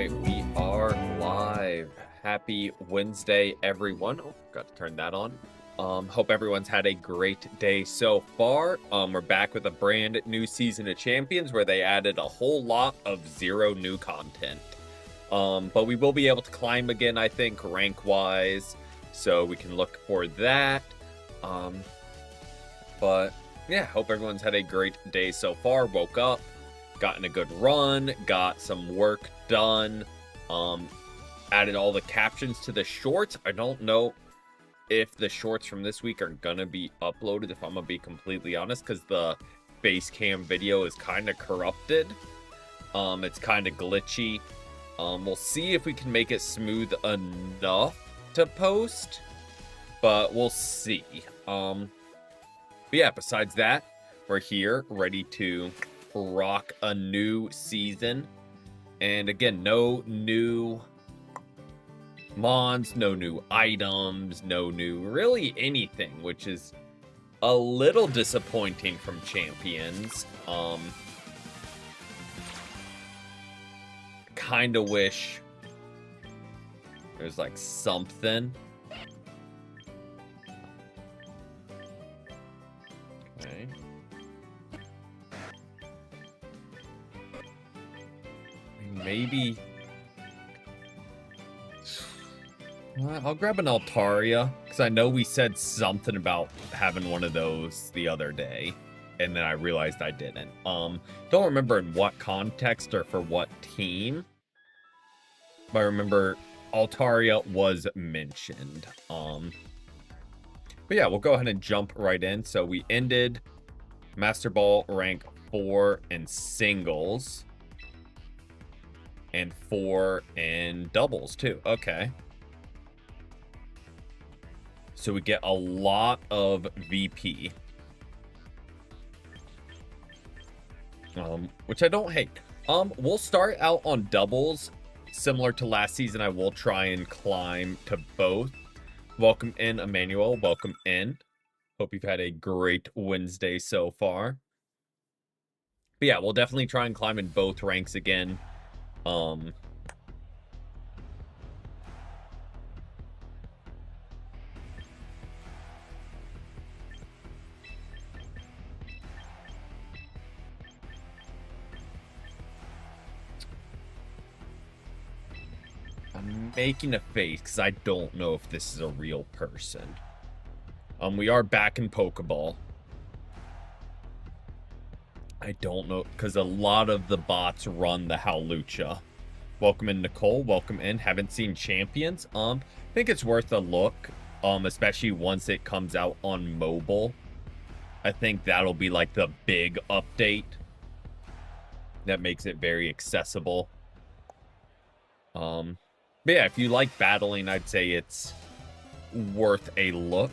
right, we are live. Happy Wednesday, everyone. Oh, got to turn that on. Hope everyone's had a great day so far. We're back with a brand new season of Champions where they added a whole lot of zero new content. But we will be able to climb again, I think, rank-wise, so we can look for that. But yeah, hope everyone's had a great day so far. Woke up, gotten a good run, got some work done, added all the captions to the shorts. I don't know if the shorts from this week are gonna be uploaded, if I'm gonna be completely honest, because the base cam video is kind of corrupted. It's kind of glitchy. We'll see if we can make it smooth enough to post, but we'll see. But yeah, besides that, we're here ready to rock a new season. And again, no new mons, no new items, no new really anything, which is a little disappointing from Champions. Kind of wish there's like something. Okay. Maybe I'll grab an Altaria, because I know we said something about having one of those the other day, and then I realized I didn't. Don't remember in what context or for what team, but I remember Altaria was mentioned. But yeah, we'll go ahead and jump right in. So we ended Master Ball rank 4 in singles, and 4 in doubles too. Okay. So we get a lot of VP. Which I don't hate. We'll start out on doubles. Similar to last season, I will try and climb to both. Welcome in, Emmanuel. Welcome in. Hope you've had a great Wednesday so far. But yeah, we'll definitely try and climb in both ranks again. I'm making a face because I don't know if this is a real person. We are back in Pokeball. I don't know, because a lot of the bots run the Hawlucha. Welcome in, Nicole. Welcome in. Haven't seen Champions. I think it's worth a look, especially once it comes out on mobile. I think that'll be like the big update that makes it very accessible. But yeah, if you like battling, I'd say it's worth a look.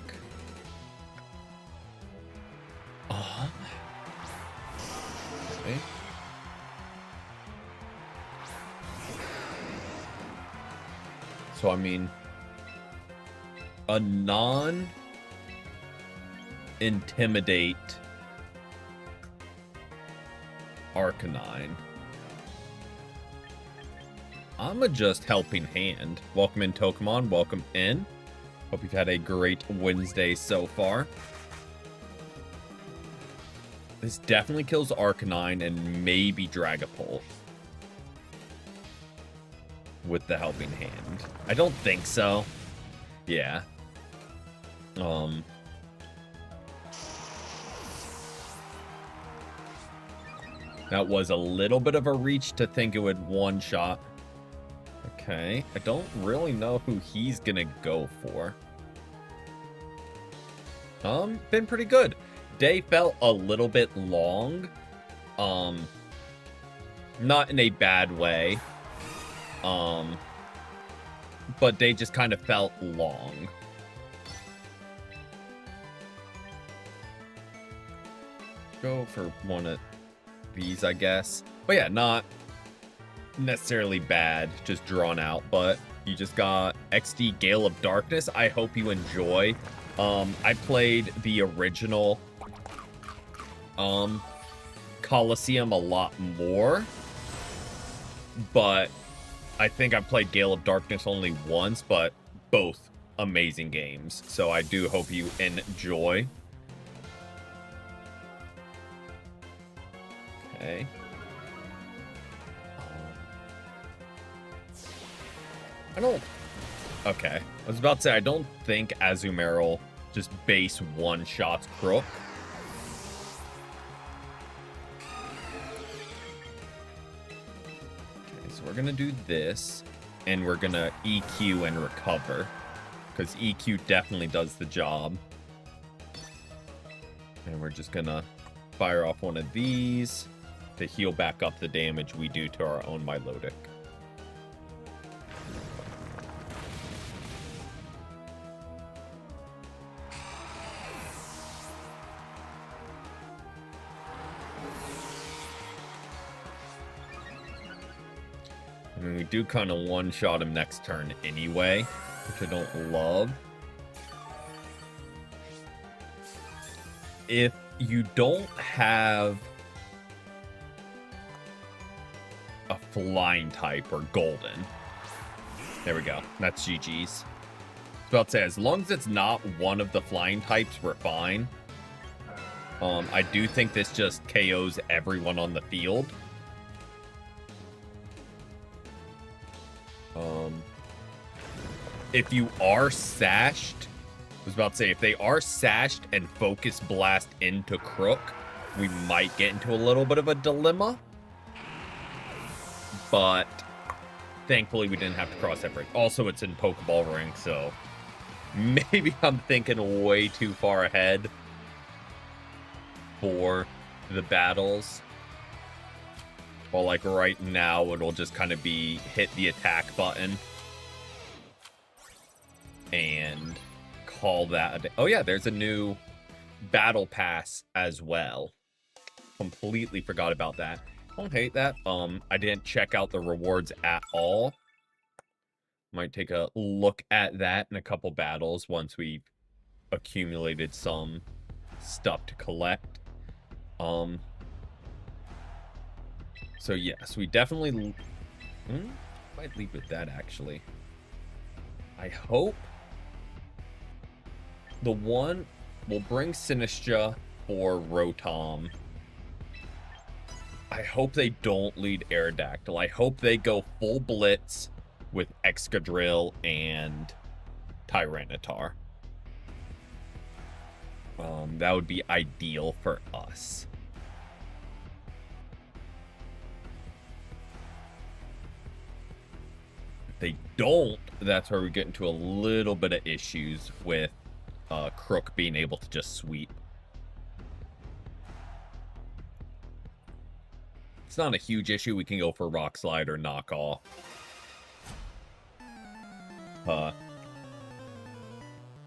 Okay. So, I mean, a non-intimidate Arcanine. I'm a just helping hand. Welcome in, Tokamon. Welcome in. Hope you've had a great Wednesday so far. This definitely kills Arcanine and maybe Dragapult with the helping hand. I don't think so. Yeah. That was a little bit of a reach to think it would one-shot. Okay, I don't really know who he's gonna go for. Been pretty good. Day felt a little bit long. Not in a bad way. But day just kind of felt long. Go for one of these, I guess. But yeah, not necessarily bad, just drawn out, but you just got XD Gale of Darkness. I hope you enjoy. I played the original Coliseum a lot more, but I think I played Gale of Darkness only once, but both amazing games. So I do hope you enjoy. Okay. I don't... Okay. I was about to say, I don't think Azumarill just base one-shots Crook. Okay, so we're going to do this, and we're going to EQ and recover, because EQ definitely does the job. And we're just going to fire off one of these to heal back up the damage we do to our own Milotic. I mean, we do kind of one-shot him next turn anyway, which I don't love. If you don't have a flying type or golden, there we go. That's GG's. I was about to say, as long as it's not one of the flying types, we're fine. I do think this just KOs everyone on the field. If you are sashed, I was about to say, if they are sashed and focus blast into Crook, we might get into a little bit of a dilemma. But thankfully we didn't have to cross that bridge. Also, it's in Pokeball Ring, so maybe I'm thinking way too far ahead for the battles. Well, like right now, it'll just kind of be hit the attack button and call that a day. Oh yeah, there's a new battle pass as well. Completely forgot about that. Don't hate that. I didn't check out the rewards at all. Might take a look at that in a couple battles once we've accumulated some stuff to collect. So yes, we definitely might leave with that actually. I hope the one will bring Sinistcha or Rotom. I hope they don't lead Aerodactyl. I hope they go full blitz with Excadrill and Tyranitar. That would be ideal for us. If they don't, that's where we get into a little bit of issues with Crook being able to just sweep. It's not a huge issue. We can go for Rock Slide or Knock Off.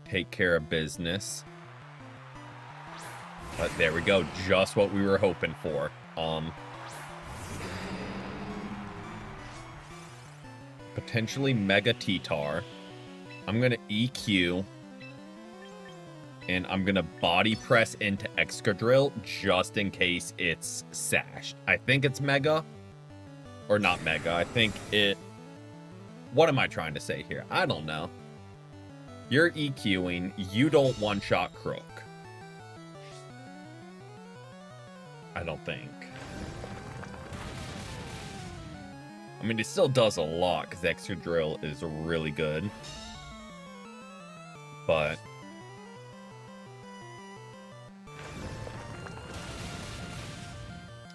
Take care of business. But there we go. Just what we were hoping for. Potentially Mega T-Tar. I'm going to EQ. And I'm going to body press into Excadrill just in case it's sashed. I think it's Mega. Or not Mega. I think it... What am I trying to say here? I don't know. You're EQing. You don't one-shot Crook. I don't think. I mean, it still does a lot because Excadrill is really good. But...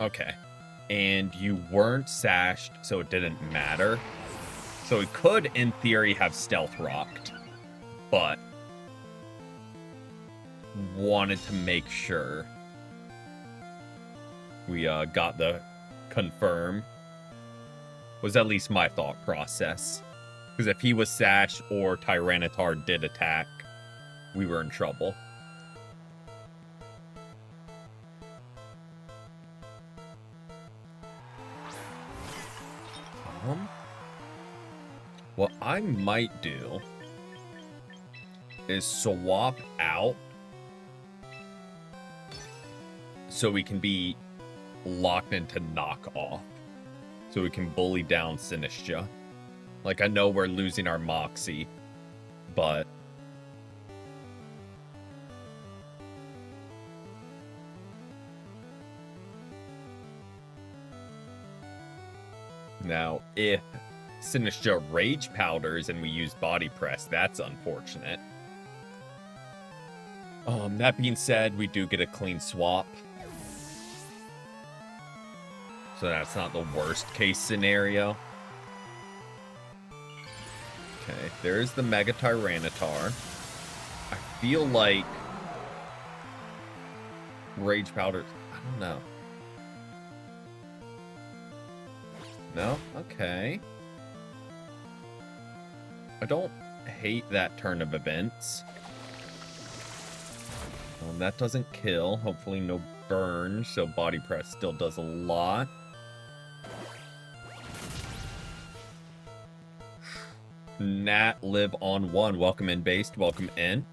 Okay. And you weren't sashed, so it didn't matter. So it could, in theory, have Stealth Rocked. But... wanted to make sure we got the confirm. Was at least my thought process. Because if he was sashed or Tyranitar did attack, we were in trouble. What I might do is swap out so we can be locked into Knock Off. So we can bully down Sinistcha. Like, I know we're losing our Moxie, but... Now, if Sinistcha Rage Powders and we use Body Press, that's unfortunate. That being said, we do get a clean swap. So that's not the worst case scenario. Okay, there's the Mega Tyranitar. I feel like Rage Powder... I don't know. No? Okay. I don't hate that turn of events. That doesn't kill. Hopefully no burn, so Body Press still does a lot. Nat Live on 1. Welcome in, Based. Welcome in.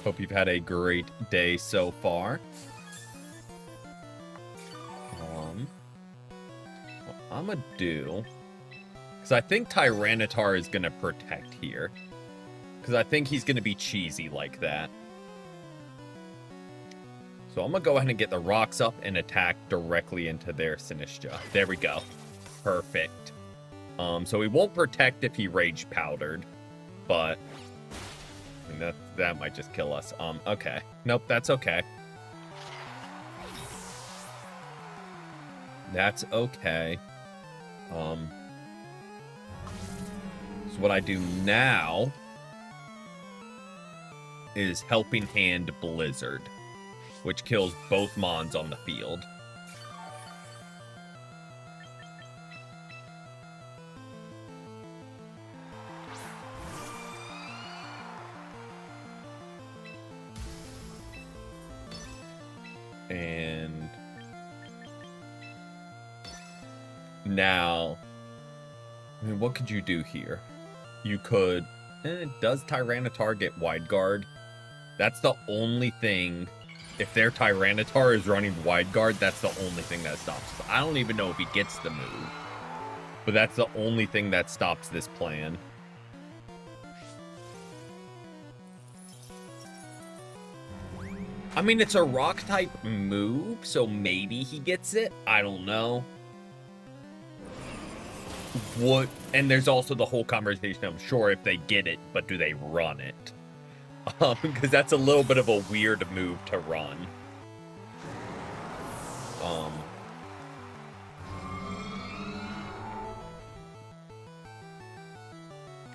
Hope you've had a great day so far. What I'm gonna do... Because I think Tyranitar is gonna protect here. Because I think he's gonna be cheesy like that. So I'm gonna go ahead and get the rocks up and attack directly into their Sinistcha. There we go. Perfect. So he won't protect if he Rage Powdered, but I mean, that might just kill us. Okay. Nope, that's okay. That's okay. So what I do now is Helping Hand Blizzard, which kills both Mons on the field. And now, I mean, what could you do here? You could... does Tyranitar get Wide Guard? That's the only thing... If their Tyranitar is running Wide Guard, that's the only thing that stops us. I don't even know if he gets the move. But that's the only thing that stops this plan. I mean, it's a Rock-type move, so maybe he gets it. I don't know. What? And there's also the whole conversation, I'm sure, if they get it, but do they run it? Because that's a little bit of a weird move to run.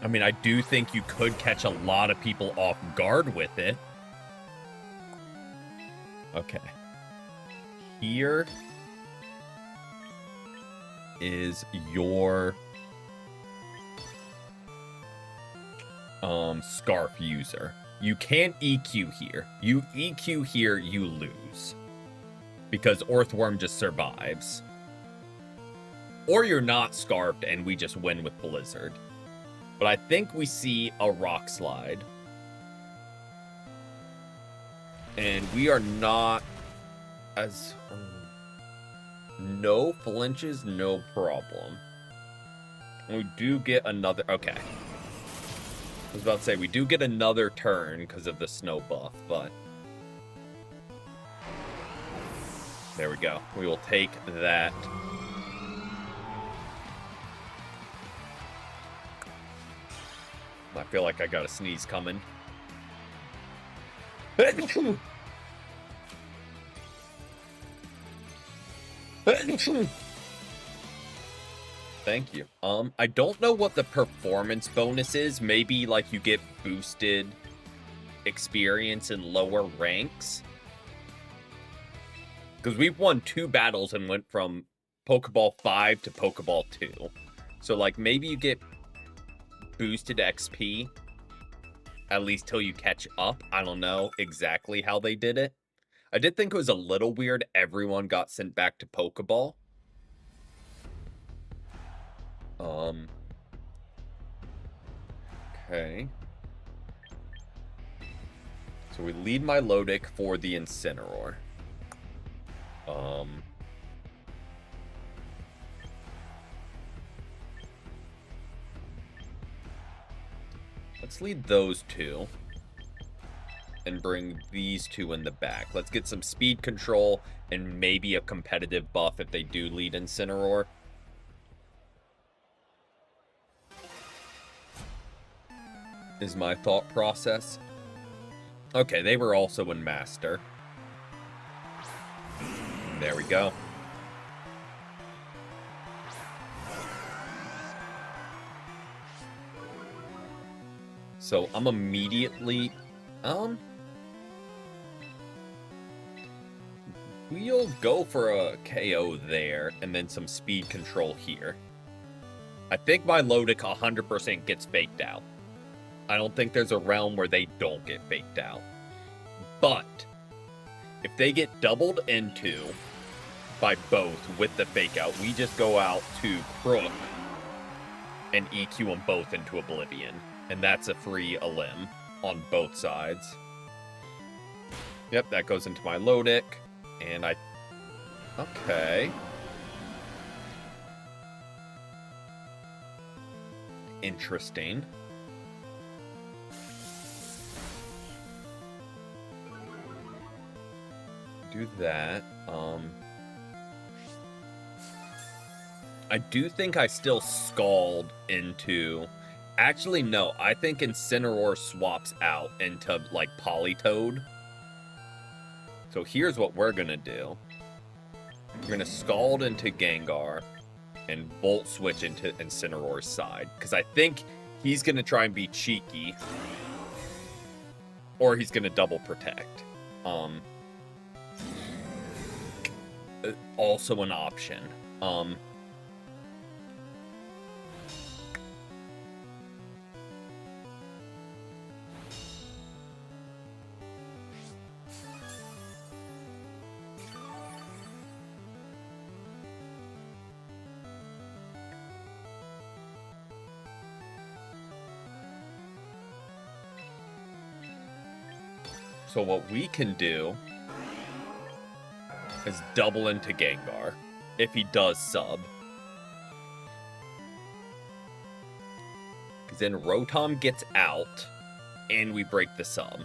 I mean, I do think you could catch a lot of people off guard with it. Okay. Here is your Scarf user. You can't EQ here. You EQ here, you lose. Because Earthworm just survives. Or you're not Scarfed and we just win with Blizzard. But I think we see a Rock Slide. And we are not as... no flinches, no problem. We do get another... Okay. I was about to say, we do get another turn because of the snow buff, but... there we go. We will take that. I feel like I got a sneeze coming. Thank you. I don't know what the performance bonus is. Maybe, like, you get boosted experience in lower ranks. Because we've won 2 battles and went from Pokeball 5 to Pokeball 2. So, like, maybe you get boosted XP, at least till you catch up. I don't know exactly how they did it. I did think it was a little weird everyone got sent back to Pokeball. Okay. So we lead Milotic for the Incineroar. Let's lead those two. And bring these two in the back. Let's get some speed control and maybe a competitive buff if they do lead Incineroar. Is my thought process. Okay, they were also in Master. There we go. So I'm immediately... We'll go for a KO there, and then some speed control here. I think my Lodic 100% gets faked out. I don't think there's a realm where they don't get faked out. But, if they get doubled into by both with the fake out, we just go out to Crook and EQ them both into oblivion. And that's a free Elim on both sides. Yep, that goes into my Lodic. And I... Okay. Interesting. Do that. I do think I still Scald into... Actually, no. I think Incineroar swaps out into, like, Politoed. So here's what we're going to do. We're going to Scald into Gengar and Volt Switch into Incineroar's side. Because I think he's going to try and be cheeky. Or he's going to double protect. Also an option. So what we can do is double into Gengar if he does sub. Because then Rotom gets out and we break the sub.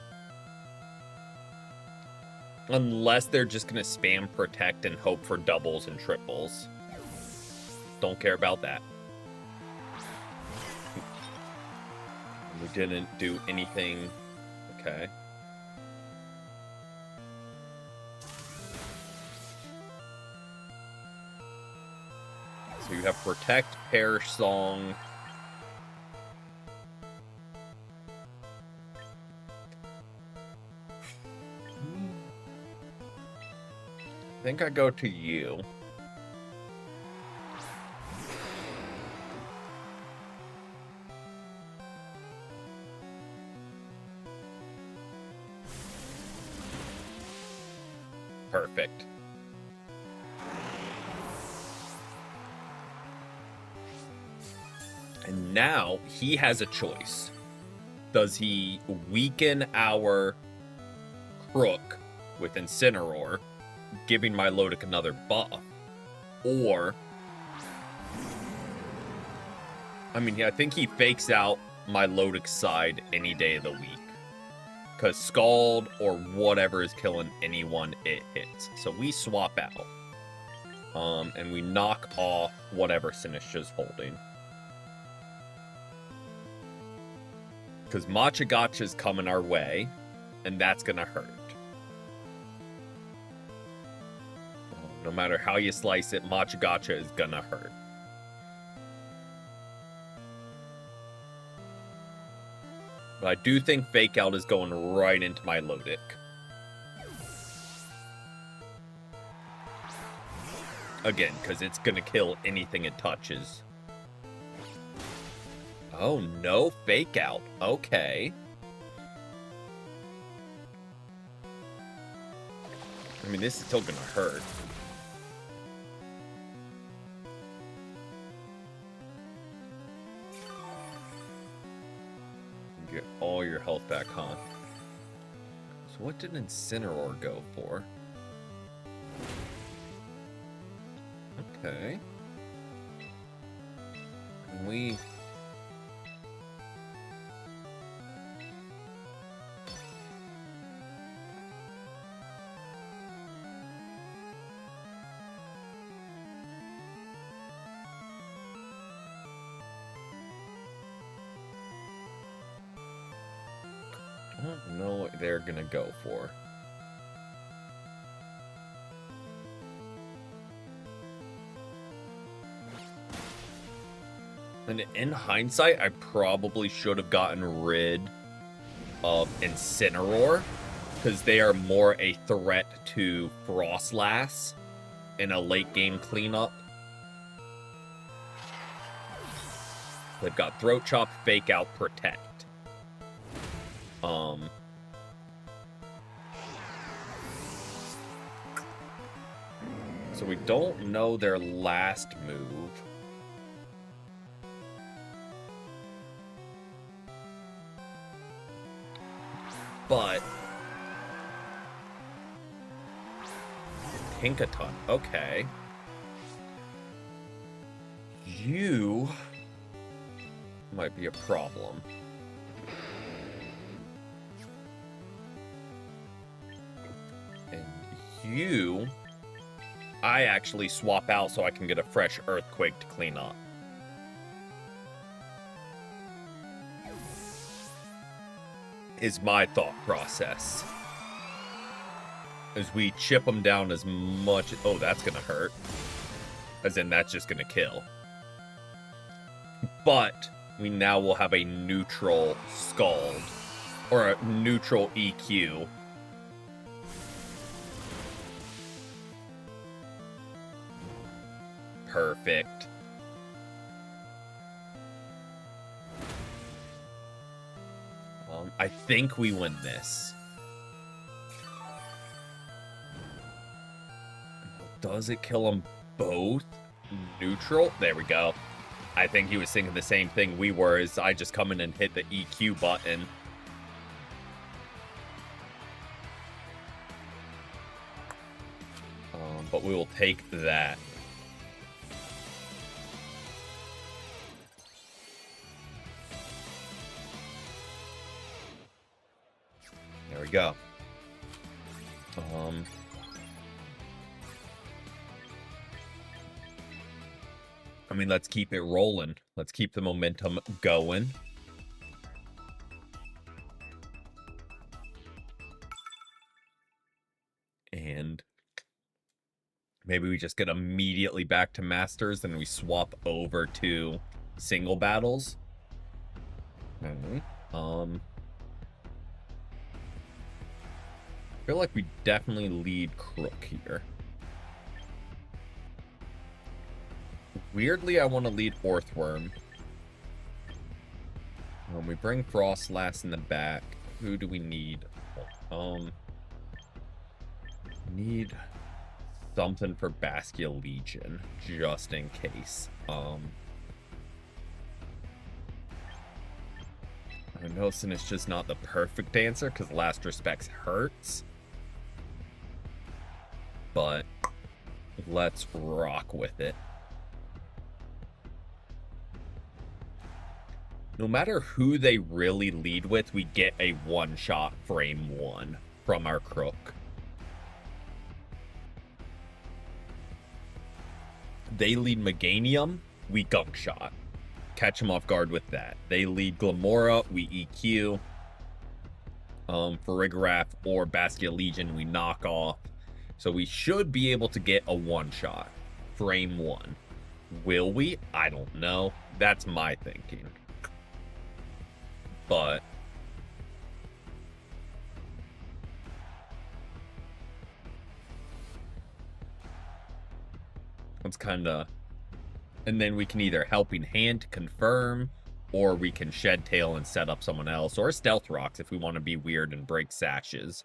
Unless they're just going to spam protect and hope for doubles and triples. Don't care about that. We didn't do anything. Okay. So you have Protect, Perish Song. I think I go to you. Perfect. And now he has a choice. Does he weaken our Crook with Incineroar, giving my Lodic another buff? Or, I mean, I think he fakes out my Lodic side any day of the week. Because Scald or whatever is killing anyone it hits. So we swap out. And we knock off whatever Sinistra's holding. Because Machagacha's coming our way, and that's going to hurt. No matter how you slice it, Machagacha is going to hurt. But I do think Fake Out is going right into my Lodic. Again, because it's going to kill anything it touches. Oh, no Fake Out. Okay. I mean, this is still going to hurt. Get all your health back, huh? So what did Incineroar go for? Okay. And we... don't know what they're gonna go for. And in hindsight, I probably should have gotten rid of Incineroar, because they are more a threat to Frostlass in a late game cleanup. They've got Throat Chop, Fake Out, Protect. So we don't know their last move. But Tinkaton, okay. You might be a problem. And you, I actually swap out so I can get a fresh Earthquake to clean up. Is my thought process. As we chip them down as much... Oh, that's gonna hurt. As in, that's just gonna kill. But we now will have a neutral Scald. Or a neutral EQ. Perfect. I think we win this. Does it kill them both? Neutral? There we go. I think he was thinking the same thing we were, as I just come in and hit the EQ button. But we will take that. There we go. I mean, let's keep it rolling. Let's keep the momentum going. And maybe we just get immediately back to Masters and we swap over to single battles. I feel like we definitely lead Crook here. Weirdly, I want to lead Orthworm. We bring Frostlass in the back. Who do we need? Need something for Bastia Legion, just in case. I know it's just not the perfect answer, because Last Respects hurts. But let's rock with it. No matter who they really lead with, we get a one-shot frame 1 from our Crook. They lead Meganium, we Gunk Shot. Catch them off guard with that. They lead Glamora, we EQ. For Rigorath or Bastia Legion, we knock off. So we should be able to get a one-shot. Frame 1. Will we? I don't know. That's my thinking. But it's kind of... And then we can either Helping Hand to confirm, or we can Shed Tail and set up someone else, or Stealth Rocks if we want to be weird and break sashes.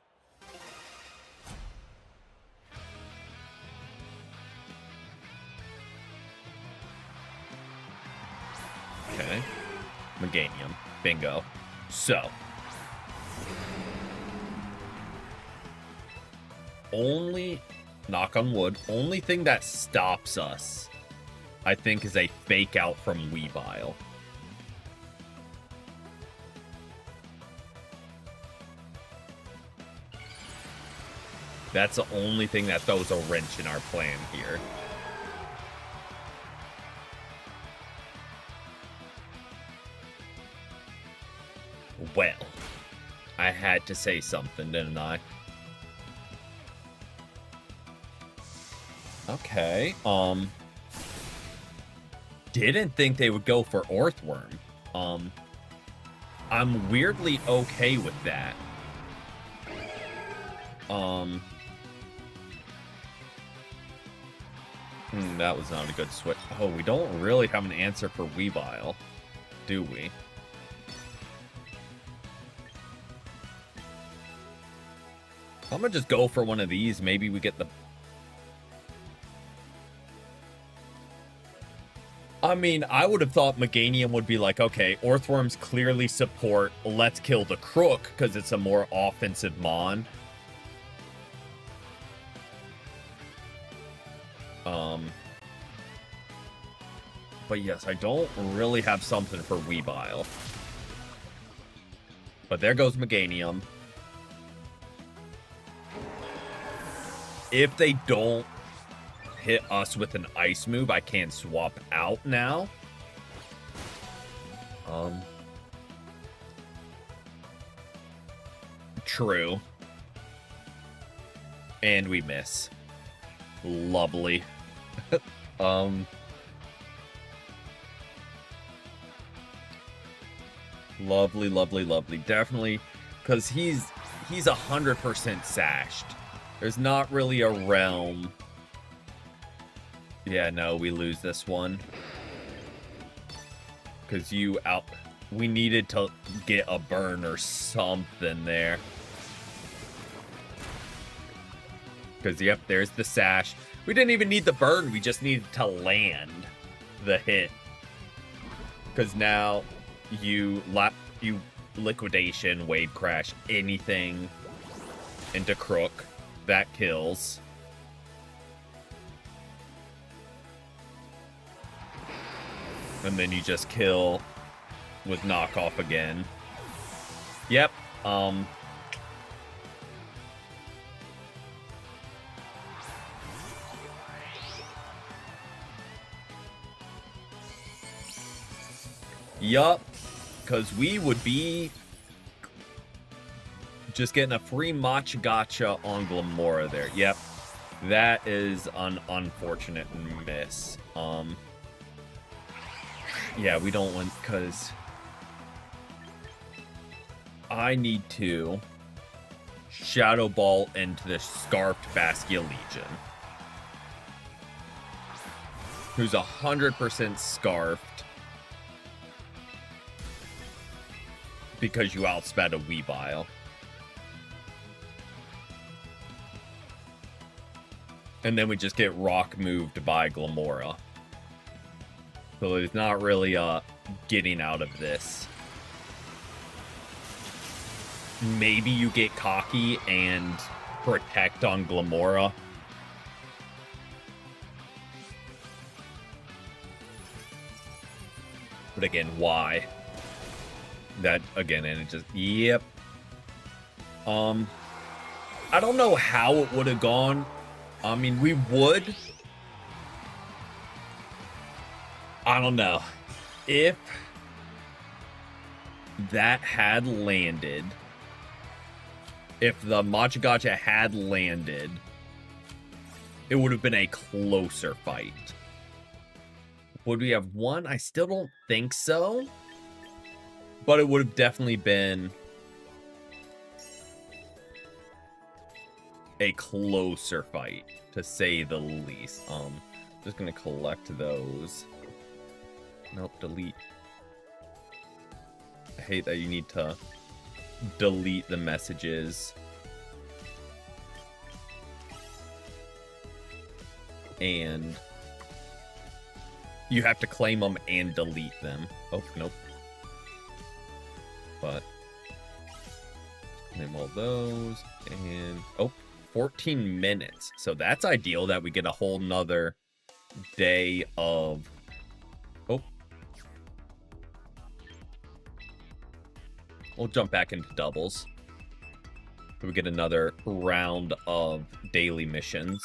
Okay. Meganium. Bingo. So. Only, knock on wood, only thing that stops us, I think, is a Fake Out from Weavile. That's the only thing that throws a wrench in our plan here. Well, I had to say something, didn't I? Okay. Didn't think they would go for Orthworm. I'm weirdly okay with that. That was not a good switch. Oh, we don't really have an answer for Weavile, do we? I'm gonna just go for one of these. Maybe we get the... I mean, I would have thought Meganium would be like, okay, Orthworms clearly support, let's kill the Crook, because it's a more offensive mon. But yes, I don't really have something for Weavile. But there goes Meganium. If they don't hit us with an ice move, I can swap out now. True. And we miss. Lovely. Lovely, lovely, lovely. Definitely, because he's 100% sashed. There's not really a realm. Yeah, no, we lose this one. Because we needed to get a burn or something there. Because, yep, there's the sash. We didn't even need the burn. We just needed to land the hit. Because now you liquidation, wave crash, anything into Crook. That kills. And then you just kill with knockoff again. Yep. Yup. Because we would be just getting a free Machagacha on Glimmora there. Yep. That is an unfortunate miss. Yeah, we don't want, because I need to Shadow Ball into the Scarfed Basculegion, who's 100% Scarfed because you outsped a Weavile. And then we just get rock moved by Glimmora. So there's not really getting out of this. Maybe you get cocky and protect on Glimmora. But again, why? That, again, and it just, yep. I don't know how it would have gone. I mean, we would. I don't know. If that had landed, if the Machagacha had landed, it would have been a closer fight. Would we have won? I still don't think so. But it would have definitely been a closer fight, to say the least. Just gonna collect those. Nope, delete. I hate that you need to delete the messages. And you have to claim them and delete them. Oh, nope. But name all those. And, oh, 14 minutes. So that's ideal that we get a whole nother day of... Oh. We'll jump back into doubles. We get another round of daily missions.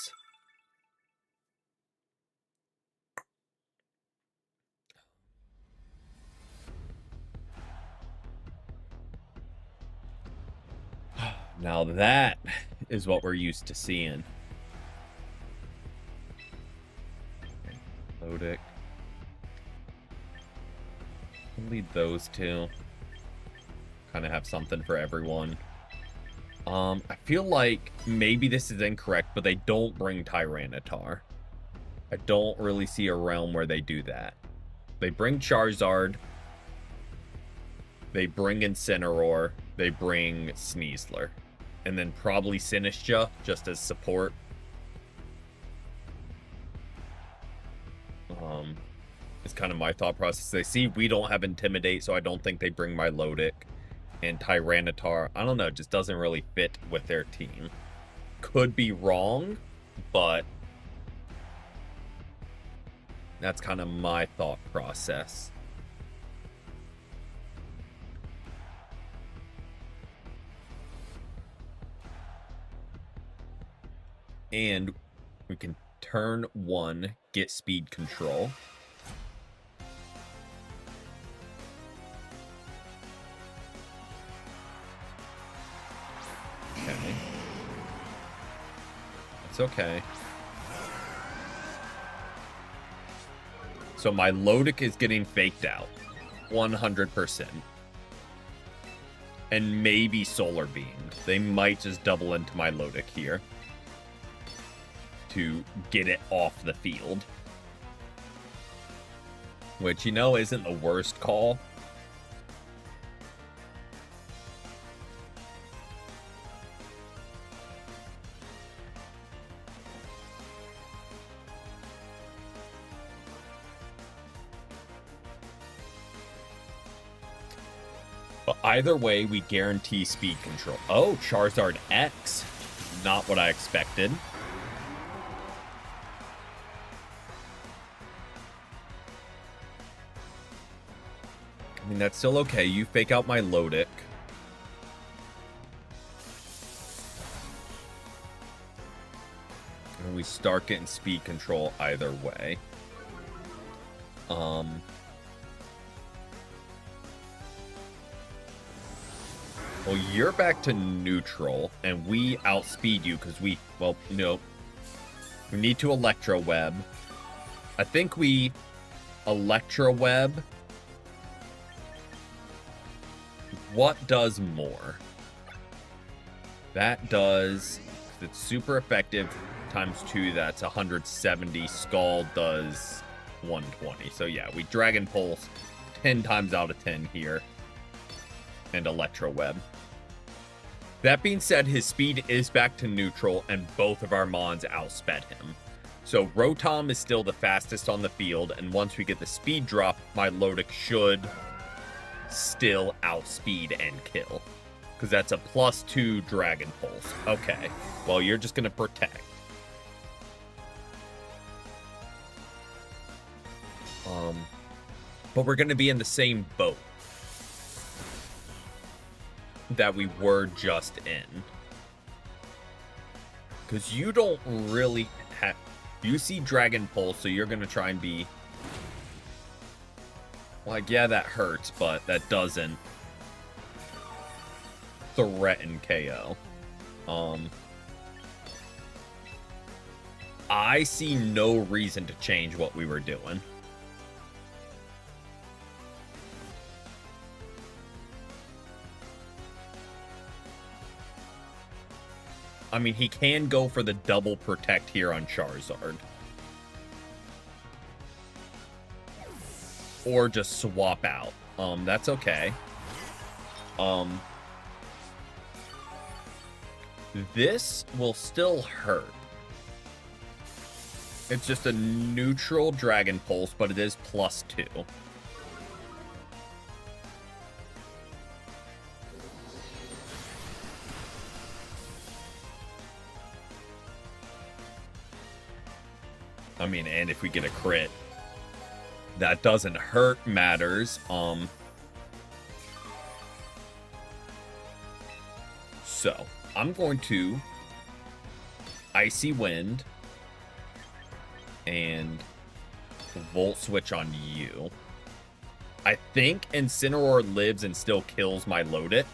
Now that is what we're used to seeing. Lodic. Lead those two. Kind of have something for everyone. I feel like maybe this is incorrect, but they don't bring Tyranitar. I don't really see a realm where they do that. They bring Charizard. They bring Incineroar. They bring Sneasler. And then probably Sinistcha, just as support. It's kind of my thought process. They see we don't have Intimidate, so I don't think they bring Milotic. And Tyranitar, I don't know, just doesn't really fit with their team. Could be wrong, but that's kind of my thought process. And we can turn 1, get speed control. Okay. That's okay. So my Lodic is getting faked out. 100%. And maybe Solar Beam. They might just double into my Lodic here to get it off the field. Which, you know, isn't the worst call. But either way, we guarantee speed control. Oh, Charizard X. Not what I expected. I mean, that's still okay. You fake out my Lodic. And we start getting speed control either way. Well, you're back to neutral, and we outspeed you because we, well, no. We need to Electro Web. I think we Electro Web. What does more? That does, it's super effective, times 2, that's 170. Scald does 120. So yeah, we Dragon Pulse 10 times out of 10 here. And Electro Web. That being said, his speed is back to neutral, and both of our Mons outsped him. So Rotom is still the fastest on the field, and once we get the speed drop, my Lodic should still outspeed and kill. Because that's a +2 Dragon Pulse. Okay, well, you're just going to protect. But we're going to be in the same boat that we were just in. Because you don't really have... You see Dragon Pulse, so you're going to try and be... Like, yeah, that hurts, but that doesn't threaten KO. I see no reason to change what we were doing. I mean, he can go for the double protect here on Charizard. Or just swap out. That's okay. This will still hurt. It's just a neutral Dragon Pulse, but it is +2. I mean, and if we get a crit, that doesn't hurt matters. So, I'm going to Icy Wind and Volt Switch on you. I think Incineroar lives and still kills my Lodic.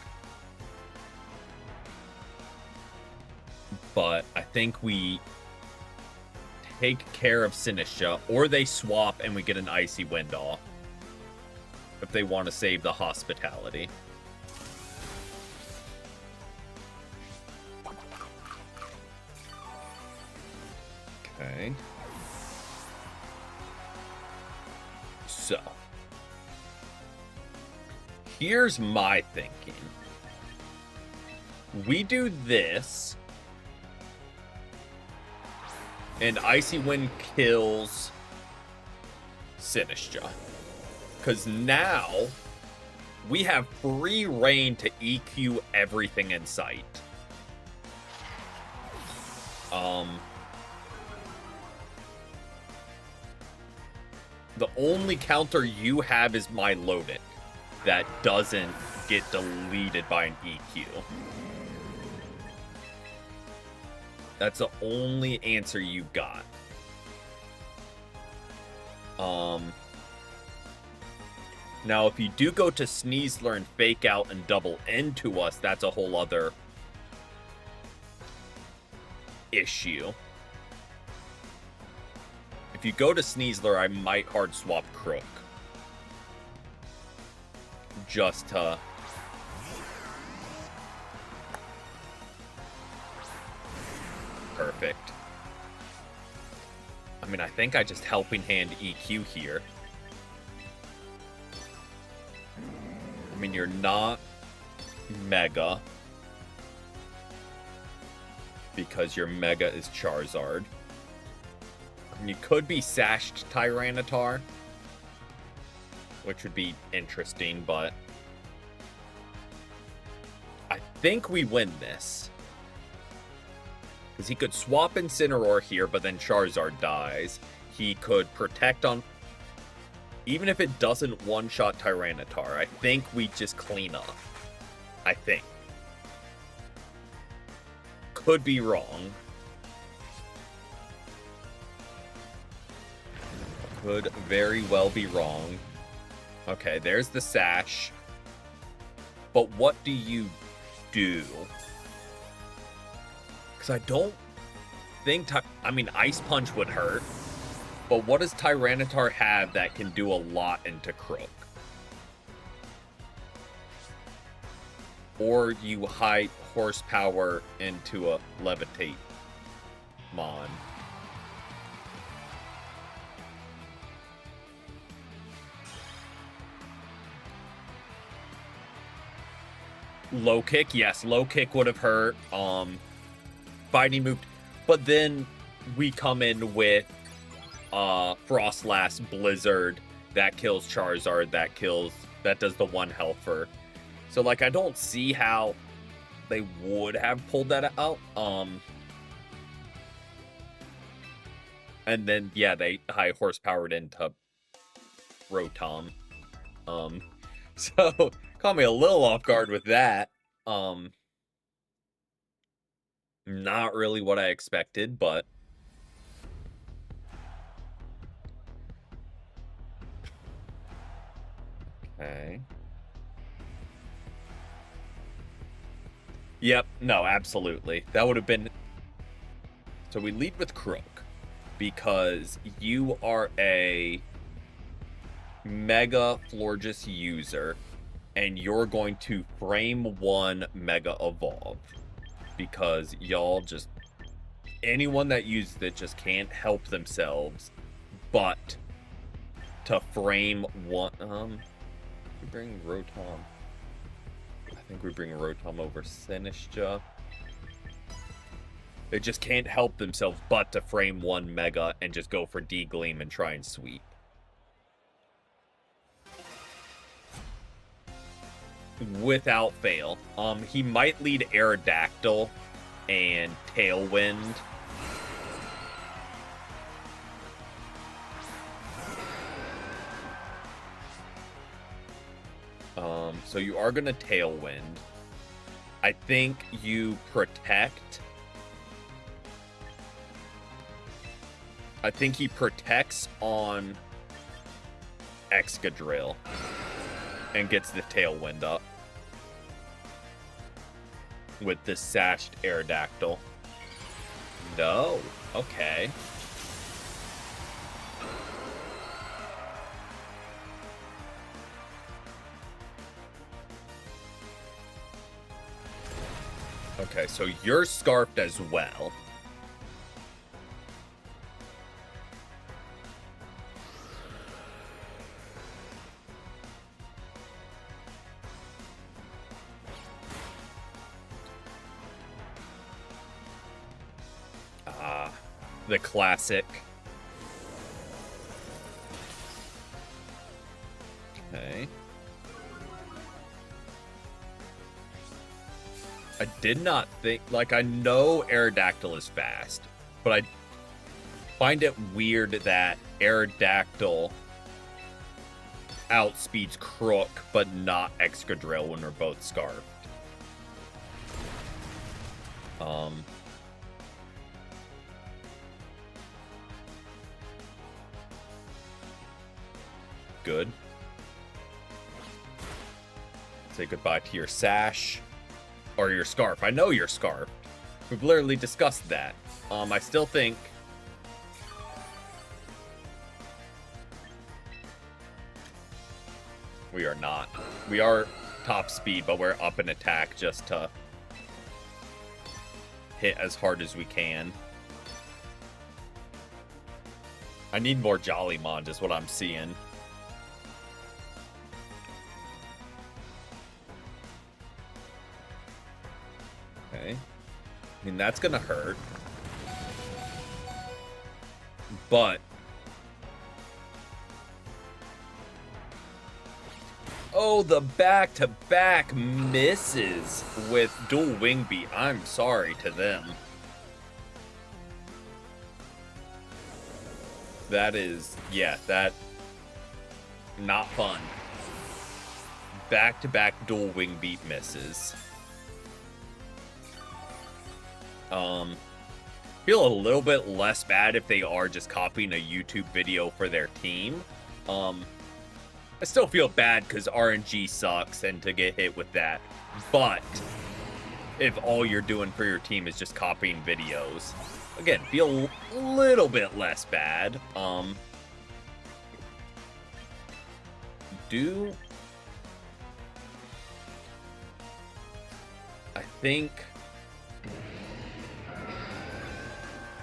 But I think we take care of Sinistra, or they swap and we get an Icy Wind off. If they want to save the hospitality. Okay. So. Here's my thinking. We do this. And Icy Wind kills Sinistra. Because now we have free reign to EQ everything in sight. The only counter you have is Milotic that doesn't get deleted by an EQ. That's the only answer you got. Now, if you do go to Sneasler and fake out and double into us, that's a whole other issue. If you go to Sneasler, I might hard swap Crook. Just to... Perfect. I mean, I think I just helping hand EQ here. I mean, you're not Mega. Because your Mega is Charizard. And you could be Sashed Tyranitar. Which would be interesting, but... I think we win this. Because he could swap Incineroar here, but then Charizard dies. He could protect on... Even if it doesn't one-shot Tyranitar, I think we just clean up. I think. Could be wrong. Could very well be wrong. Okay, there's the Sash. But what do you do? Because I don't think... I mean, Ice Punch would hurt. But what does Tyranitar have that can do a lot into Crook? Or you high horsepower into a Levitate Mon. Low kick, yes, low kick would have hurt. Fighting move, but then we come in with Frostlass Blizzard that kills Charizard, that does the 1 health for. So like I don't see how they would have pulled that out. And then yeah, they high horsepowered into Rotom. So caught me a little off guard with that. Not really what I expected, but okay. Yep, no, absolutely. That would have been... So we lead with Croak because you are a Mega Florges user and you're going to frame 1 Mega Evolve because y'all just... Anyone that uses it just can't help themselves but to frame 1... we bring Rotom... I think we bring Rotom over Sinistra. They just can't help themselves but to frame 1 Mega and just go for D-Gleam and try and sweep. Without fail. He might lead Aerodactyl and Tailwind. So you are going to Tailwind. I think you protect. I think he protects on Excadrill and gets the Tailwind up with this Sashed Aerodactyl. No. Okay. Okay, so you're scarfed as well. The classic. Okay. I did not think, like, I know Aerodactyl is fast, but I find it weird that Aerodactyl outspeeds Crook, but not Excadrill when we're both scarfed. Good. Say goodbye to your sash. Or your scarf. I know your scarf. We've literally discussed that. I still think... We are not. We are top speed, but we're up in attack just to hit as hard as we can. I need more Jollymon is what I'm seeing. Okay. I mean, that's gonna hurt. But... Oh, the back-to-back misses with dual wing beat. I'm sorry to them. That is... Yeah, that... Not fun. Back-to-back dual wing beat misses. Feel a little bit less bad if they are just copying a YouTube video for their team. I still feel bad because RNG sucks and to get hit with that. But if all you're doing for your team is just copying videos, again, feel a little bit less bad. I think...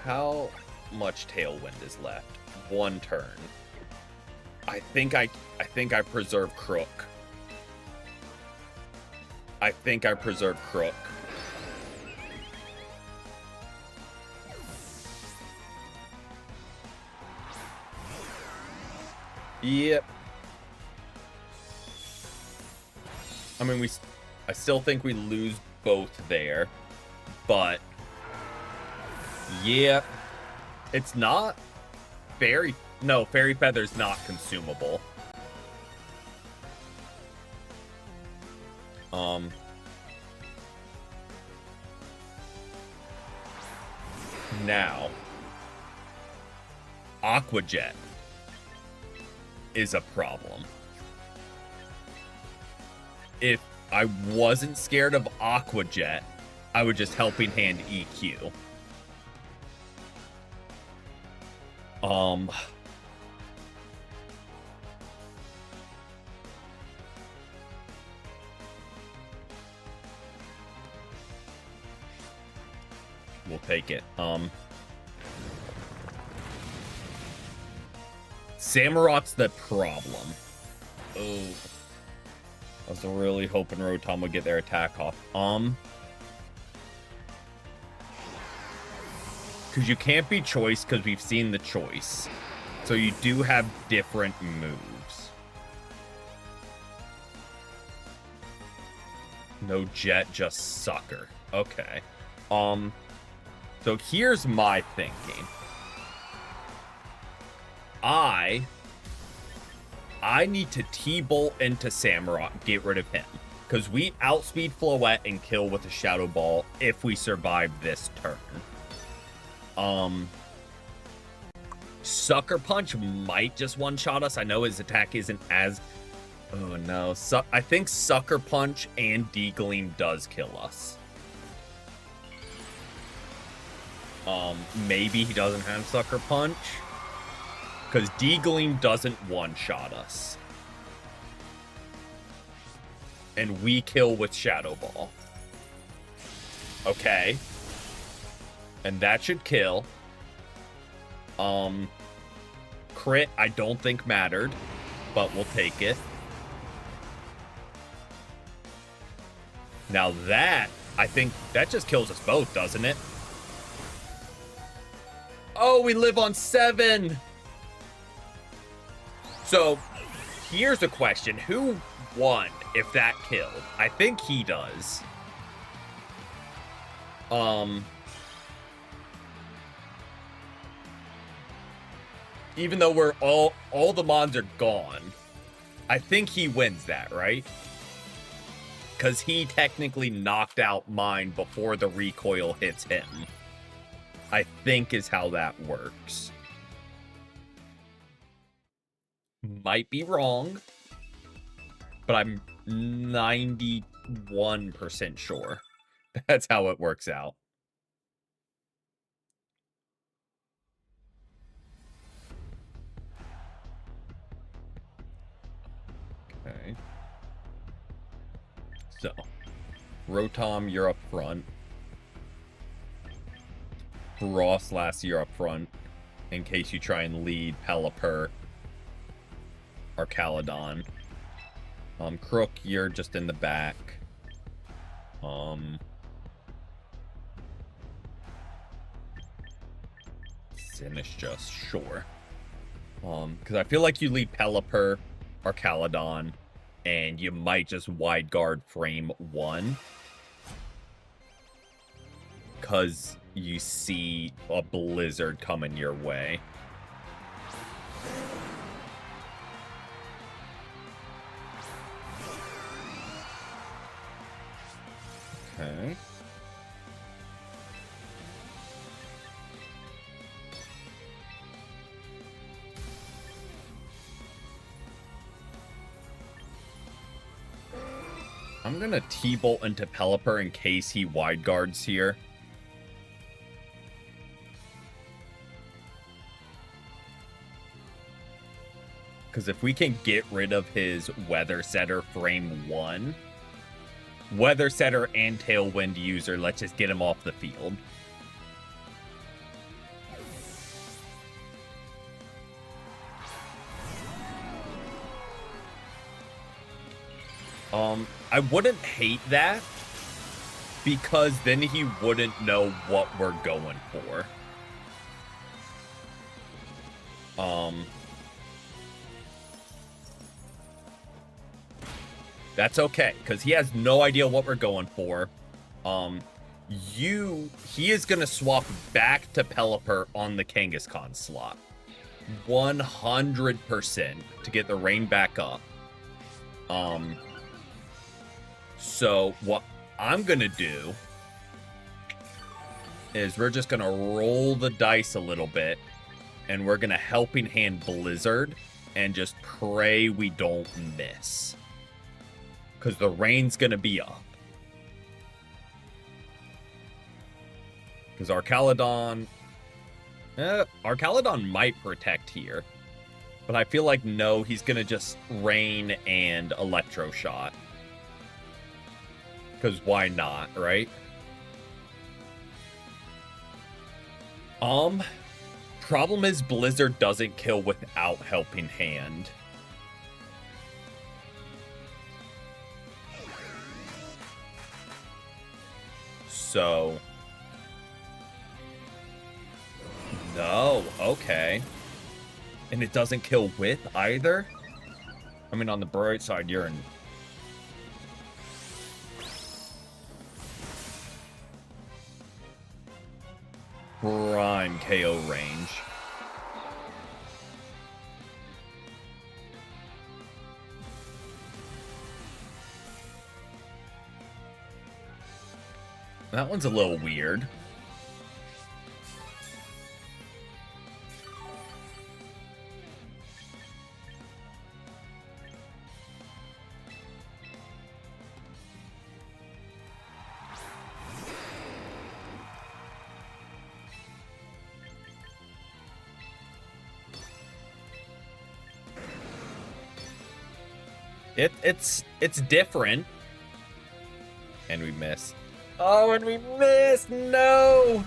How much Tailwind is left? One turn. I think I preserve Crook. I think I preserve Crook. Yep. I mean, I still think we lose both there, but yeah, it's not Fairy. No, Fairy Feather's not consumable. Now, Aqua Jet is a problem. If I wasn't scared of Aqua Jet, I would just Helping Hand EQ. We'll take it. Samurot's the problem. Oh. I was really hoping Rotom would get their attack off. Because you can't be Choice because we've seen the Choice. So you do have different moves. No Jet, just Sucker. Okay. So here's my thinking. I need to T-Bolt into Samurott, get rid of him. Because we outspeed Floette and kill with a Shadow Ball if we survive this turn. Sucker Punch might just one-shot us. I know his attack isn't as... Oh, no. I think Sucker Punch and D-Gleam does kill us. Maybe he doesn't have Sucker Punch. Because D-Gleam doesn't one-shot us. And we kill with Shadow Ball. Okay. And that should kill. Crit, I don't think mattered. But we'll take it. Now that, I think, that just kills us both, doesn't it? Oh, we live on 7! So, here's a question. Who won if that killed? I think he does. Even though we're all the mons are gone, I think he wins that, right? Because he technically knocked out mine before the recoil hits him. I think is how that works. Might be wrong, but I'm 91% sure that's how it works out. Okay. So, Rotom, you're up front. Froslass, you're up front. In case you try and lead Pelipper or Caladon. Crook, you're just in the back. Sinish just, sure. Because I feel like you lead Pelipper or Caladon, and you might just wide guard frame 1. Because you see a blizzard coming your way. Okay. I'm gonna T-Bolt into Pelipper in case he wide guards here. Because if we can get rid of his Weather Setter frame 1, Weather Setter and Tailwind user, let's just get him off the field. I wouldn't hate that, because then he wouldn't know what we're going for. That's okay, because he has no idea what we're going for. He is going to swap back to Pelipper on the Kangaskhan slot. 100% to get the rain back up. So what I'm going to do is we're just going to roll the dice a little bit, and we're going to Helping Hand Blizzard and just pray we don't miss. Because the rain's going to be up. Because our Caladon might protect here. But I feel like no, he's going to just rain and Electro Shot. Because why not, right? Problem is Blizzard doesn't kill without Helping Hand. So... No, okay. And it doesn't kill with either? I mean, on the bright side, you're in... prime KO range. That one's a little weird. It's different. And we missed. Oh, and we missed! No!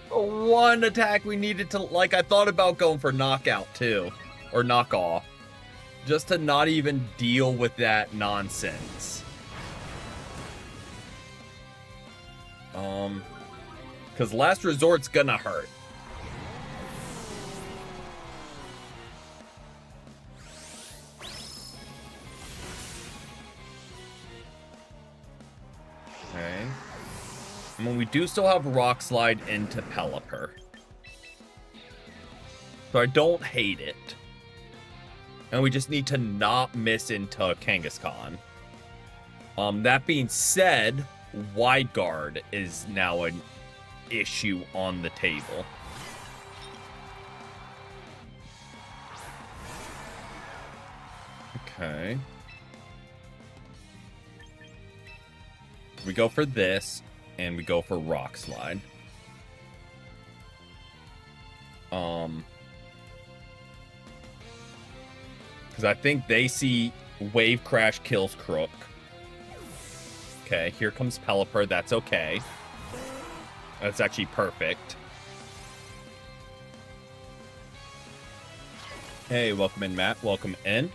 One attack we needed to, like, I thought about going for knockout too. Or knockoff. Just to not even deal with that nonsense. Because Last Resort's gonna hurt. Okay. I mean, we do still have Rock Slide into Pelipper. So I don't hate it. And we just need to not miss into Kangaskhan. That being said, Wide Guard is now an issue on the table. Okay. We go for this, and we go for Rock Slide. Because I think they see Wave Crash kills Crook. Okay, here comes Pelipper. That's okay. That's actually perfect. Hey, welcome in, Matt. Welcome in.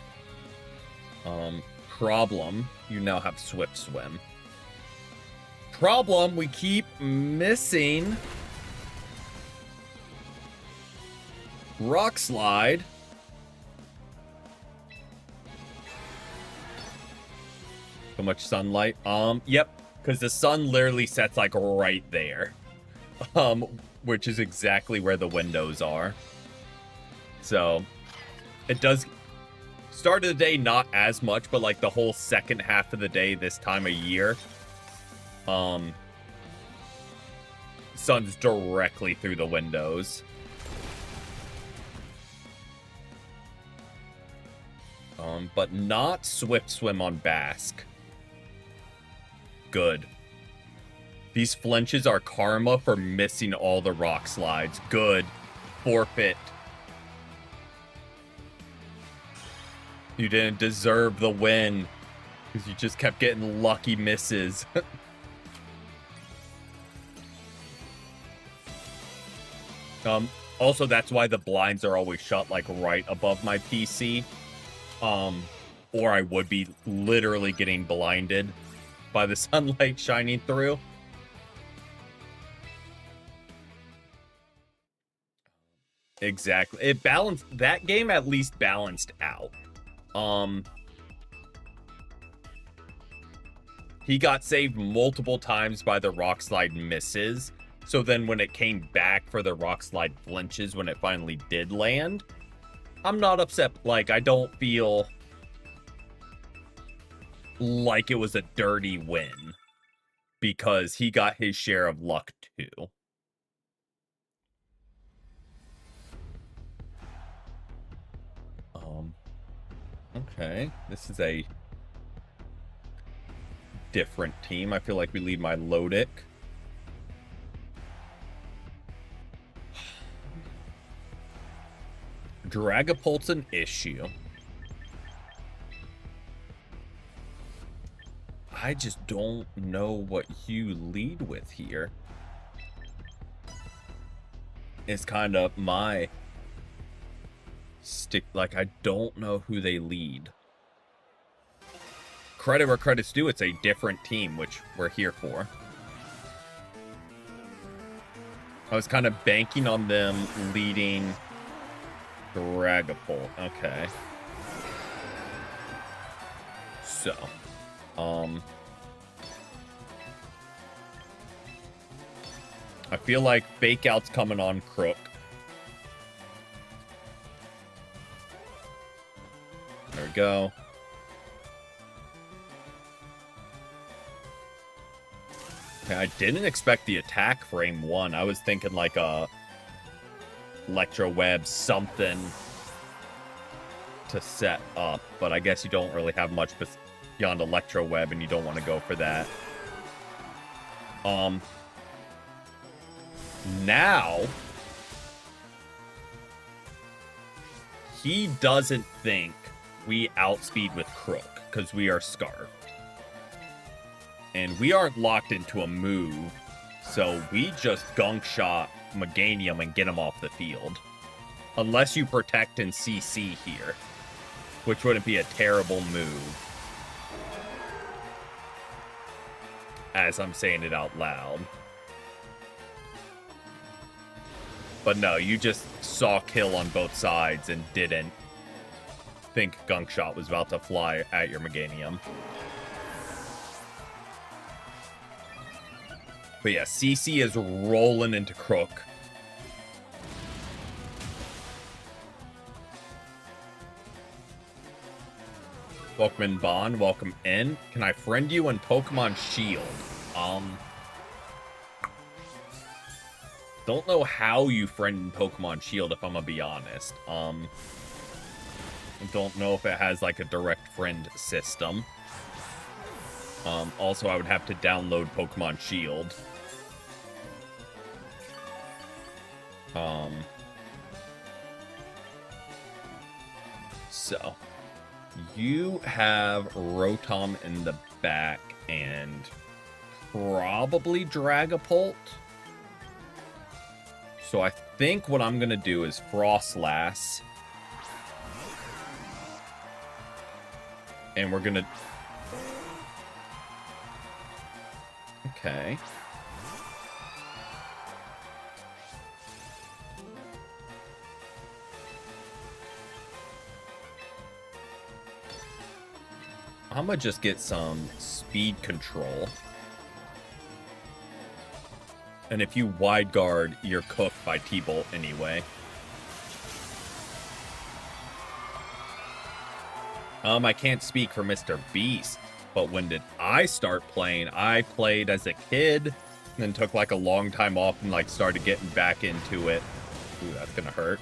Problem. You now have Swift Swim. Problem, we keep missing Rock Slide. So much sunlight. Yep, because the sun literally sets like right there. Which is exactly where the windows are. So it does start of the day not as much, but like the whole second half of the day this time of year. Sun's directly through the windows. But not Swift Swim on Basque. Good. These flinches are karma for missing all the rock slides. Good. Forfeit. You didn't deserve the win. Because you just kept getting lucky misses. Also, that's why the blinds are always shut, like, right above my PC. Or I would be literally getting blinded by the sunlight shining through. Exactly. It balanced, that game at least balanced out. He got saved multiple times by the rock slide misses. So then when it came back for the rock slide flinches when it finally did land, I'm not upset. Like, I don't feel like it was a dirty win because he got his share of luck too. Okay, this is a different team. I feel like we lead my Lodic. Dragapult's an issue. I just don't know what you lead with here. It's kind of my stick. Like, I don't know who they lead. Credit where credit's due, it's a different team, which we're here for. I was kind of banking on them leading Dragapult. Okay. So, I feel like Fake Out's coming on Crook. There we go. Okay, I didn't expect the attack frame one. I was thinking like a Electro Web something to set up, but I guess you don't really have much beyond Electro Web and you don't want to go for that. Now he doesn't think we outspeed with Crook because we are Scarfed. And we aren't locked into a move, so we just gunk shot Meganium and get him off the field. Unless you protect and CC here, which wouldn't be a terrible move. As I'm saying it out loud. But no, you just saw kill on both sides and didn't think Gunk Shot was about to fly at your Meganium. But yeah, CC is rolling into Crook. Welcome in, Bond. Welcome in. Can I friend you in Pokemon Shield? Don't know how you friend in Pokemon Shield, if I'm gonna be honest. I don't know if it has like a direct friend system. Also, I would have to download Pokemon Shield. So you have Rotom in the back and probably Dragapult. So I think what I'm going to do is Frostlass. And we're going to... Okay. I'm gonna just get some speed control. And if you wide guard, you're cooked by T-Bolt anyway. I can't speak for Mr. Beast, but when did I start playing? I played as a kid, and then took like a long time off and like started getting back into it. Ooh, that's gonna hurt.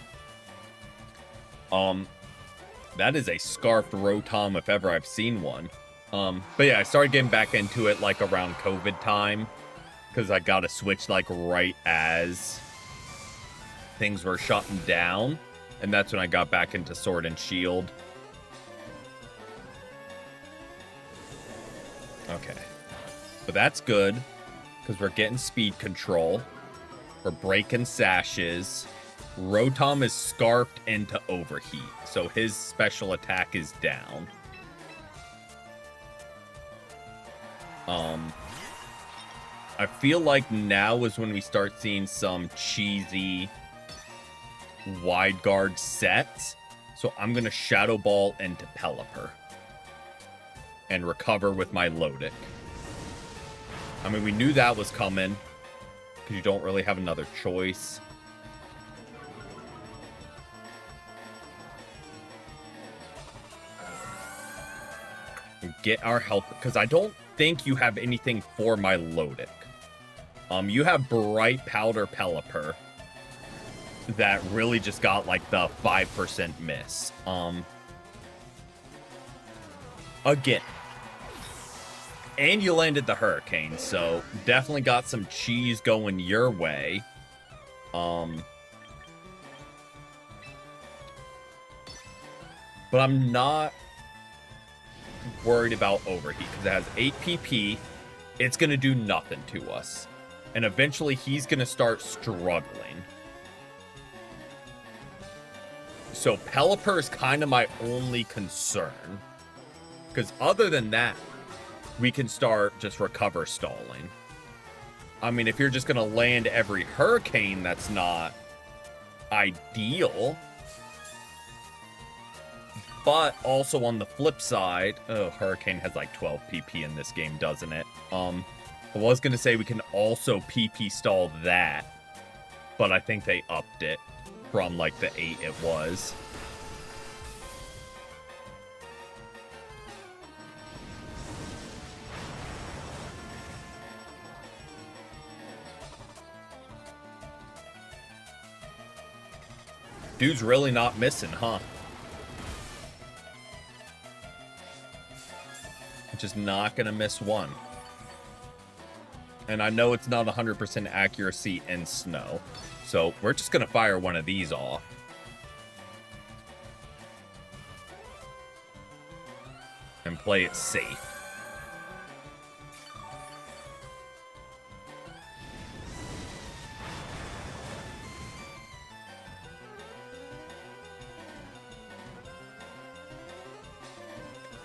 That is a scarfed Rotom if ever I've seen one. But yeah, I started getting back into it like around COVID time, because I got a Switch like right as things were shutting down, and that's when I got back into Sword and Shield. Okay, but that's good because we're getting speed control, we're breaking sashes. Rotom is scarfed into Overheat, so his special attack is down. I feel like now is when we start seeing some cheesy wide guard sets. So I'm going to Shadow Ball into Pelipper and recover with my Lodic. I mean, we knew that was coming because you don't really have another choice. Get our health, because I don't think you have anything for my Lodic. You have Bright Powder Pelipper that really just got like the 5% miss. Again. And you landed the Hurricane, so definitely got some cheese going your way. But I'm not worried about Overheat because it has 8 PP. It's going to do nothing to us. And eventually he's going to start struggling. So Pelipper is kind of my only concern. Because other than that, we can start just recover stalling. I mean, if you're just going to land every Hurricane, that's not ideal. But also on the flip side, oh, Hurricane has like 12 PP in this game, doesn't it? I was going to say we can also PP stall that, but I think they upped it from like the 8 it was. Dude's really not missing, huh? Just not gonna miss one. And I know it's not 100% accuracy in snow, so we're just gonna fire one of these off. and play it safe.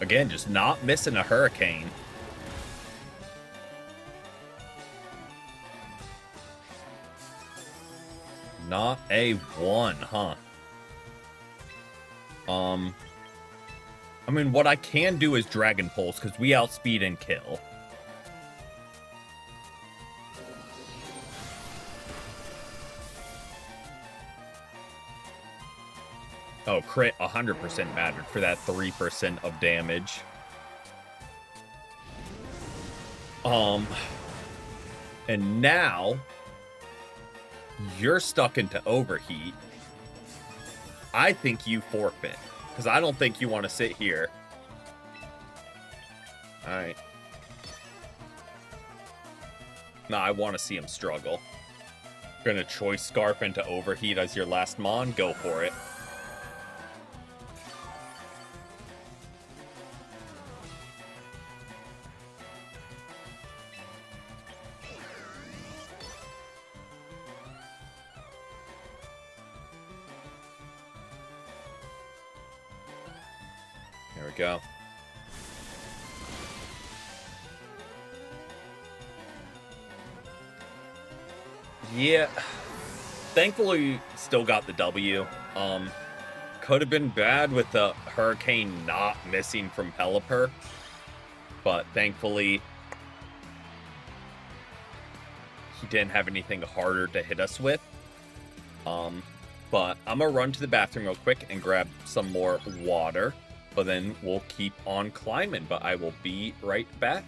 Again, just not missing a hurricane. Not a one, huh? I mean, what I can do is Dragon Pulse, because we outspeed and kill. Oh, crit 100% mattered for that 3% of damage. And now you're stuck into overheat. I think you forfeit, because I don't think you want to sit here. All right. No, I want to see him struggle. You're going to choice Scarf into overheat as your last mon? Go for it. There we go. Yeah. Thankfully, still got the W. Could have been bad with the Hurricane not missing from Pelipper. But thankfully, he didn't have anything harder to hit us with. But I'm going to run to the bathroom real quick and grab some more water. But then we'll keep on climbing. But I will be right back.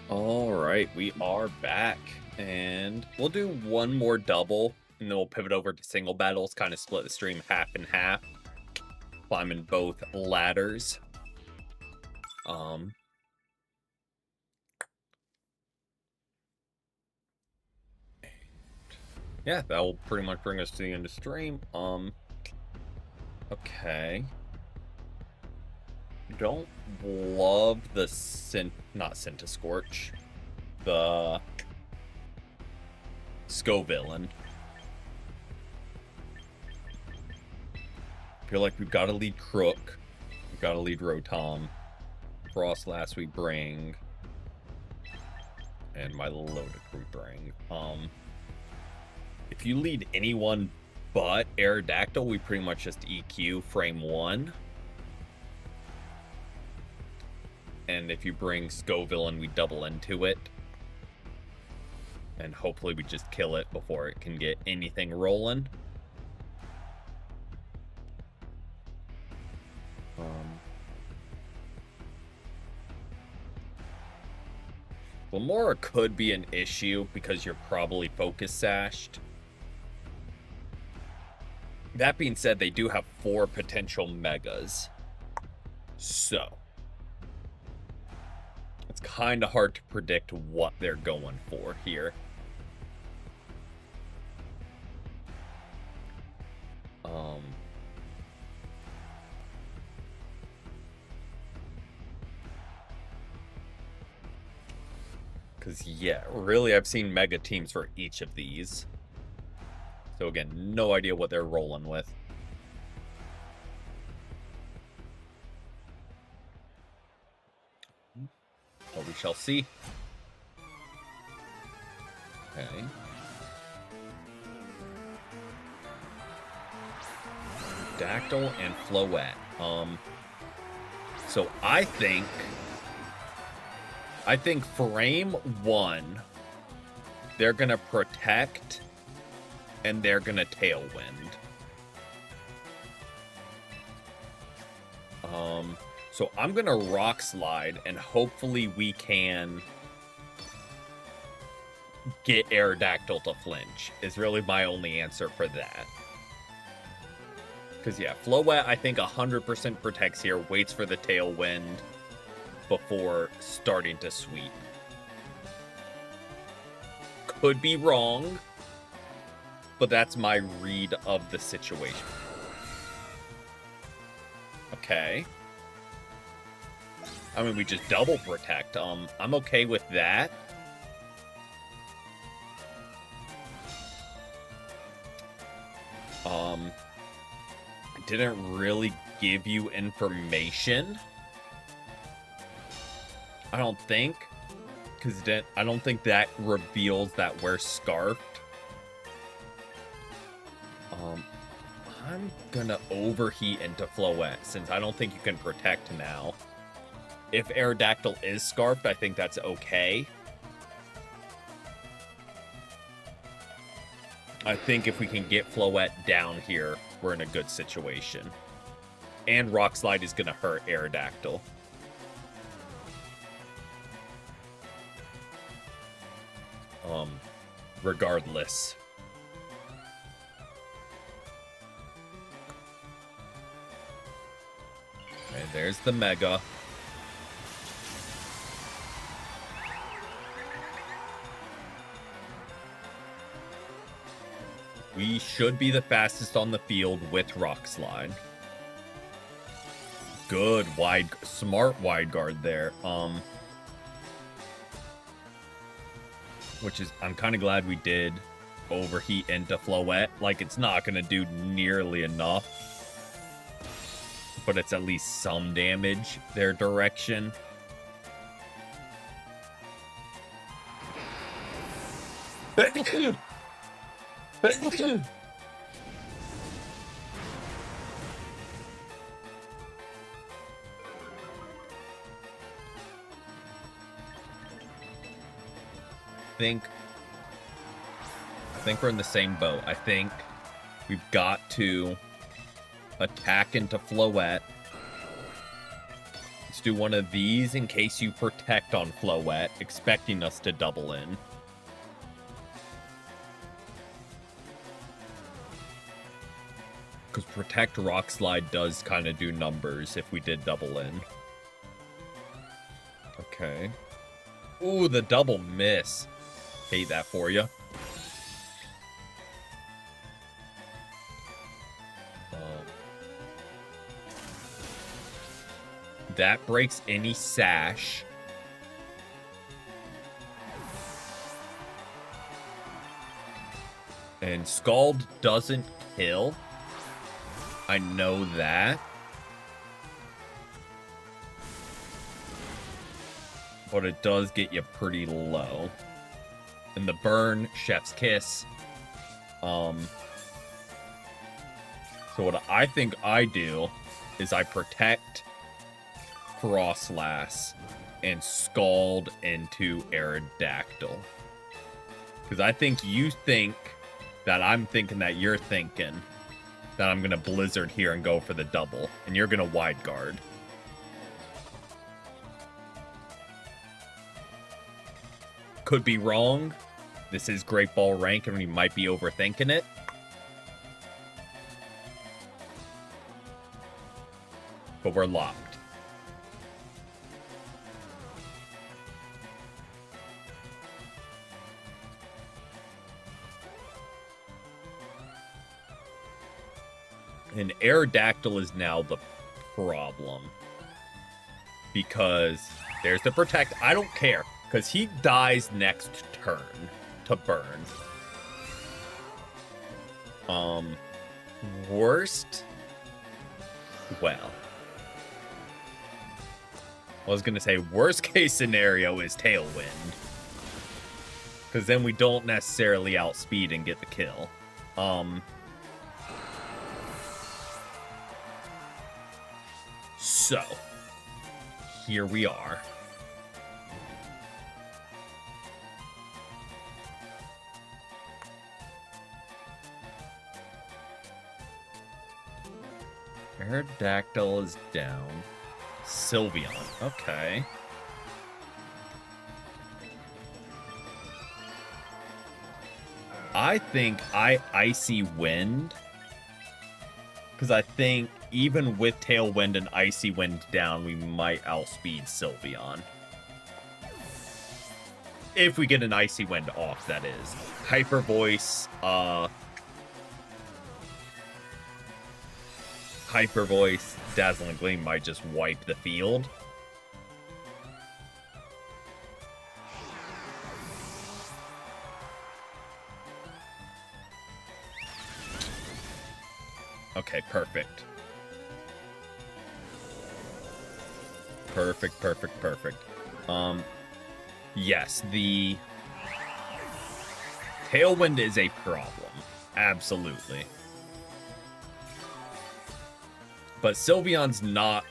All right, we are back, and we'll do one more double and then we'll pivot over to single battles, kind of split the stream half and half, climbing both ladders. Yeah, that will pretty much bring us to the end of stream. Okay. Don't love the not Centiskorch, the Scovillain. Feel like we've got to lead Crook. We've got to lead Rotom. Frostlass we bring. And my Milotic we bring. If you lead anyone but Aerodactyl, we pretty much just EQ frame 1. And if you bring Scovillain, we double into it. And hopefully we just kill it before it can get anything rolling. Glimmora could be an issue because you're probably focus sashed. That being said, they do have 4 potential megas. So it's kind of hard to predict what they're going for here. Because, yeah, really, I've seen mega teams for each of these. So, again, no idea what they're rolling with. But we shall see. Okay. Dactyl and Floette. So I think frame 1, they're gonna protect and they're gonna tailwind. So I'm gonna Rock Slide and hopefully we can get Aerodactyl to flinch is really my only answer for that. Because, yeah, Floette, I think 100% protects here, waits for the tailwind before starting to sweep. Could be wrong, but that's my read of the situation. Okay. I mean, we just double protect. I'm okay with that. Didn't really give you information. I don't think. Because I don't think that reveals that we're scarfed. I'm gonna overheat into Floette, since I don't think you can protect now. If Aerodactyl is scarfed, I think that's okay. I think if we can get Floette down here, we're in a good situation. And Rock Slide is gonna hurt Aerodactyl. Regardless. And there's the Mega. We should be the fastest on the field with Rock Slide. Good smart wide guard there. Which is, I'm kind of glad we did overheat into Floette. Like, it's not going to do nearly enough, but it's at least some damage their direction. I think we're in the same boat. I think we've got to attack into Floette. Let's do one of these in case you protect on Floette, expecting us to double in. Because Protect Rock Slide does kind of do numbers if we did double in. Okay. Ooh, the double miss. Hate that for you. That breaks any sash. And Scald doesn't kill. I know that. But it does get you pretty low. And the burn, Chef's Kiss. So what I think I do is I protect Frostlass and Scald into Aerodactyl. Because I think you think that I'm thinking that you're thinking that I'm going to Blizzard here and go for the double. And you're going to Wide Guard. Could be wrong. This is Great Ball rank and we might be overthinking it. But we're locked. And Aerodactyl is now the problem. Because there's the Protect. I don't care. Because he dies next turn to burn. Worst? Well. I was going to say worst case scenario is Tailwind. Because then we don't necessarily outspeed and get the kill. So, here we are. Aerodactyl is down. Sylveon, okay. I think I Icy Wind. Because I think even with Tailwind and Icy Wind down, we might outspeed Sylveon. If we get an Icy Wind off, that is. Hyper Voice, Dazzling Gleam might just wipe the field. Okay, perfect. Perfect. Yes, the Tailwind is a problem. Absolutely. But Sylveon's not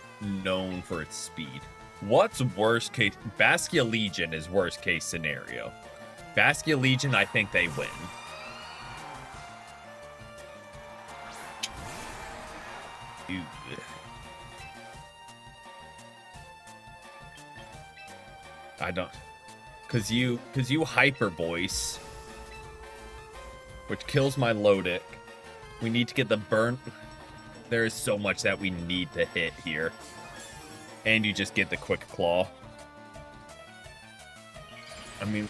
known for its speed. What's worst case? Baskia Legion is worst case scenario. Baskia Legion, I think they win. Ew. I don't. Cause you Hyper Voice, which kills my Lodic. We need to get the burn. There is so much that we need to hit here. And you just get the Quick Claw. I mean,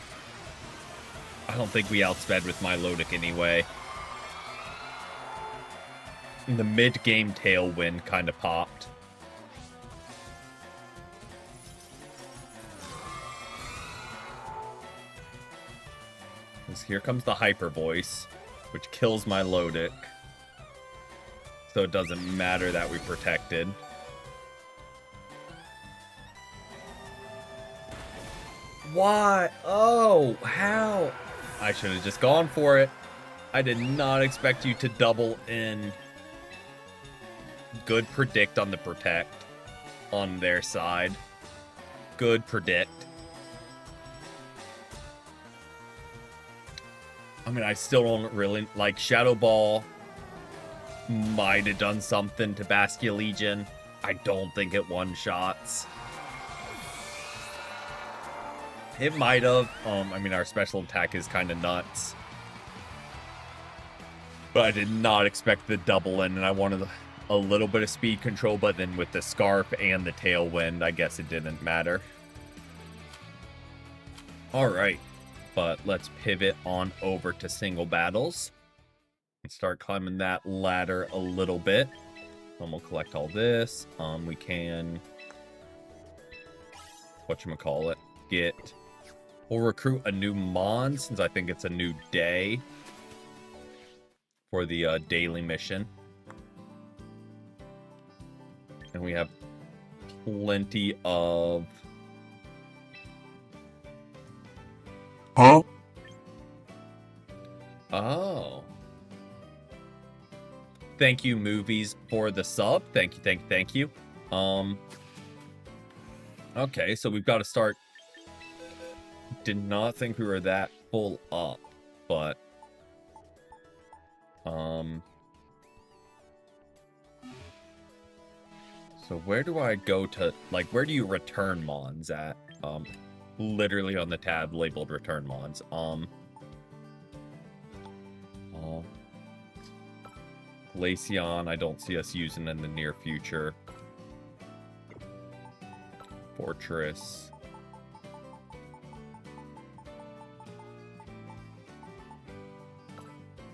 I don't think we outsped with my Lodic anyway. And the mid-game Tailwind kind of popped. Here comes the Hyper Voice, which kills my Lodic. So it doesn't matter that we protected. Why? Oh, how? I should have just gone for it. I did not expect you to double in. Good predict on the protect on their side. Good predict. I mean, I still don't really like Shadow Ball. Might have done something to Baskia Legion. I don't think it one-shots. It might have. I mean, our special attack is kind of nuts. But I did not expect the double in, and I wanted a little bit of speed control, but then with the scarf and the tailwind, I guess it didn't matter. Alright, but let's pivot on over to single battles. And start climbing that ladder a little bit. We'll collect all this. We can... whatchamacallit? We'll recruit a new Mon, since I think it's a new day for the daily mission. And we have plenty of... Huh? Oh. Thank you, movies, for the sub. Thank you. Okay, so we've got to start... Did not think we were that full up, but... So where do I go to... Like, where do you return Mons at? Literally on the tab labeled return Mons. Glaceon, I don't see us using in the near future. Fortress.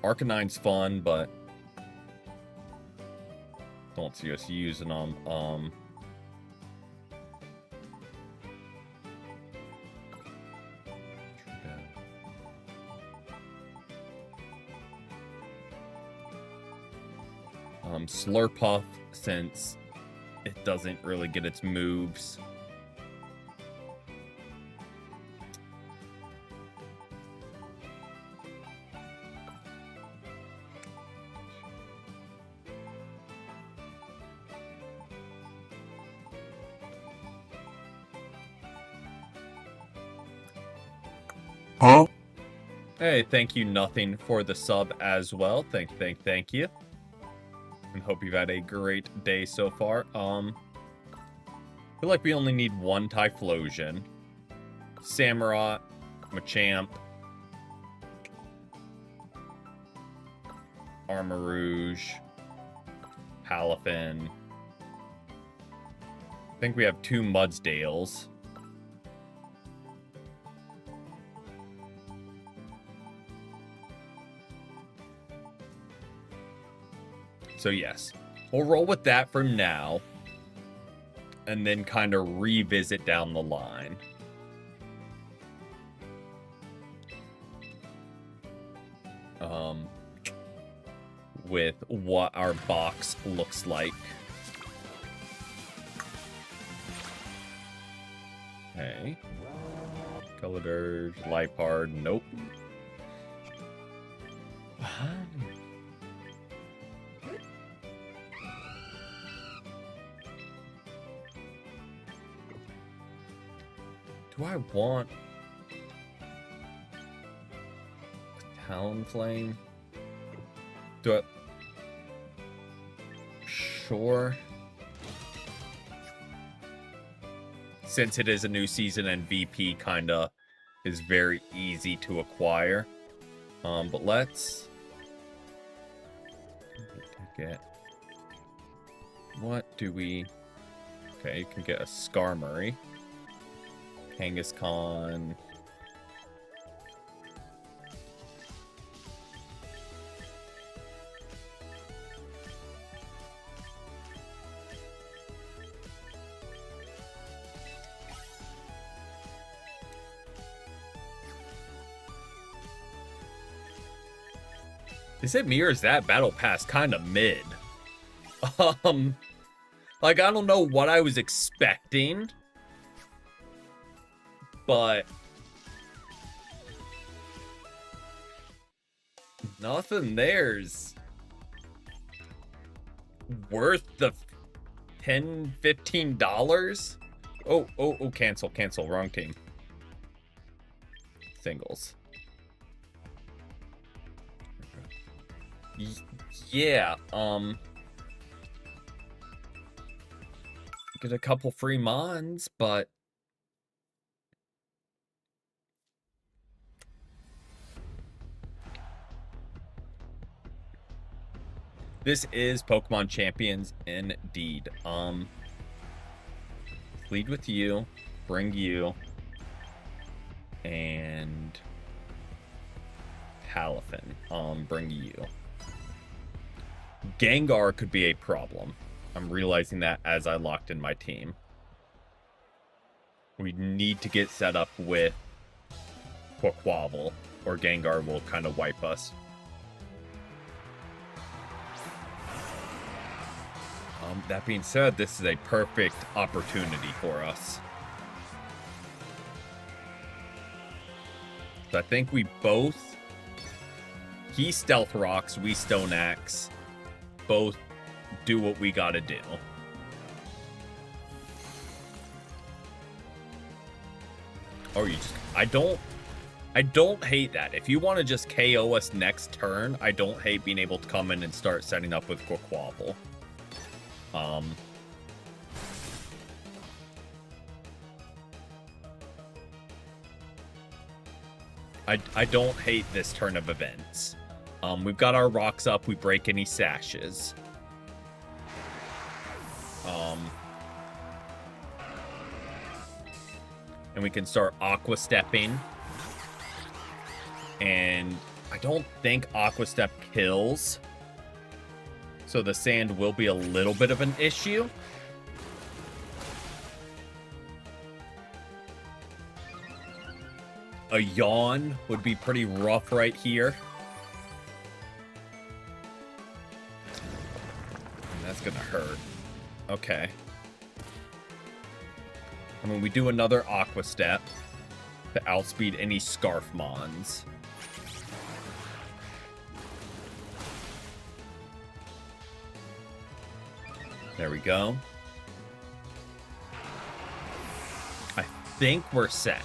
Arcanine's fun, but don't see us using them. Slurpuff, since it doesn't really get its moves. Huh? Hey, thank you, Nothing, for the sub as well. Thank you. And hope you've had a great day so far. I feel like we only need one Typhlosion. Samurott, Machamp, Armarouge, Palafin. I think we have 2 Mudsdales. So yes, we'll roll with that for now, and then kind of revisit down the line. With what our box looks like. Okay. Color, Liepard, nope. Do I want Talonflame? Do it. Sure. Since it is a new season and VP kinda is very easy to acquire. But let's get... What do we... Okay, you can get a Skarmory. Kangaskhan. Is it me or is that battle pass kind of mid? Like, I don't know what I was expecting, but nothing there's worth the $10-15. Oh, cancel, wrong team. Singles. Yeah, get a couple free Mons, but This is Pokemon Champions indeed. Lead with you, bring you, and Palafin. Bring you. Gengar could be a problem. I'm realizing that as I locked in my team. We need to get set up with Quaquaval, or Gengar will kind of wipe us. That being said, this is a perfect opportunity for us. So I think we both... He Stealth Rocks, we Stone Axe. Both do what we gotta do. Oh, you just... I don't hate that. If you want to just KO us next turn, I don't hate being able to come in and start setting up with Quaquaval. I don't hate this turn of events. We've got our rocks up. We break any sashes. And we can start Aqua Stepping. And I don't think Aqua Step kills. So the sand will be a little bit of an issue. A Yawn would be pretty rough right here. And that's gonna hurt. Okay. I mean, we do another Aqua Step to outspeed any Scarfmons. There we go. I think we're set.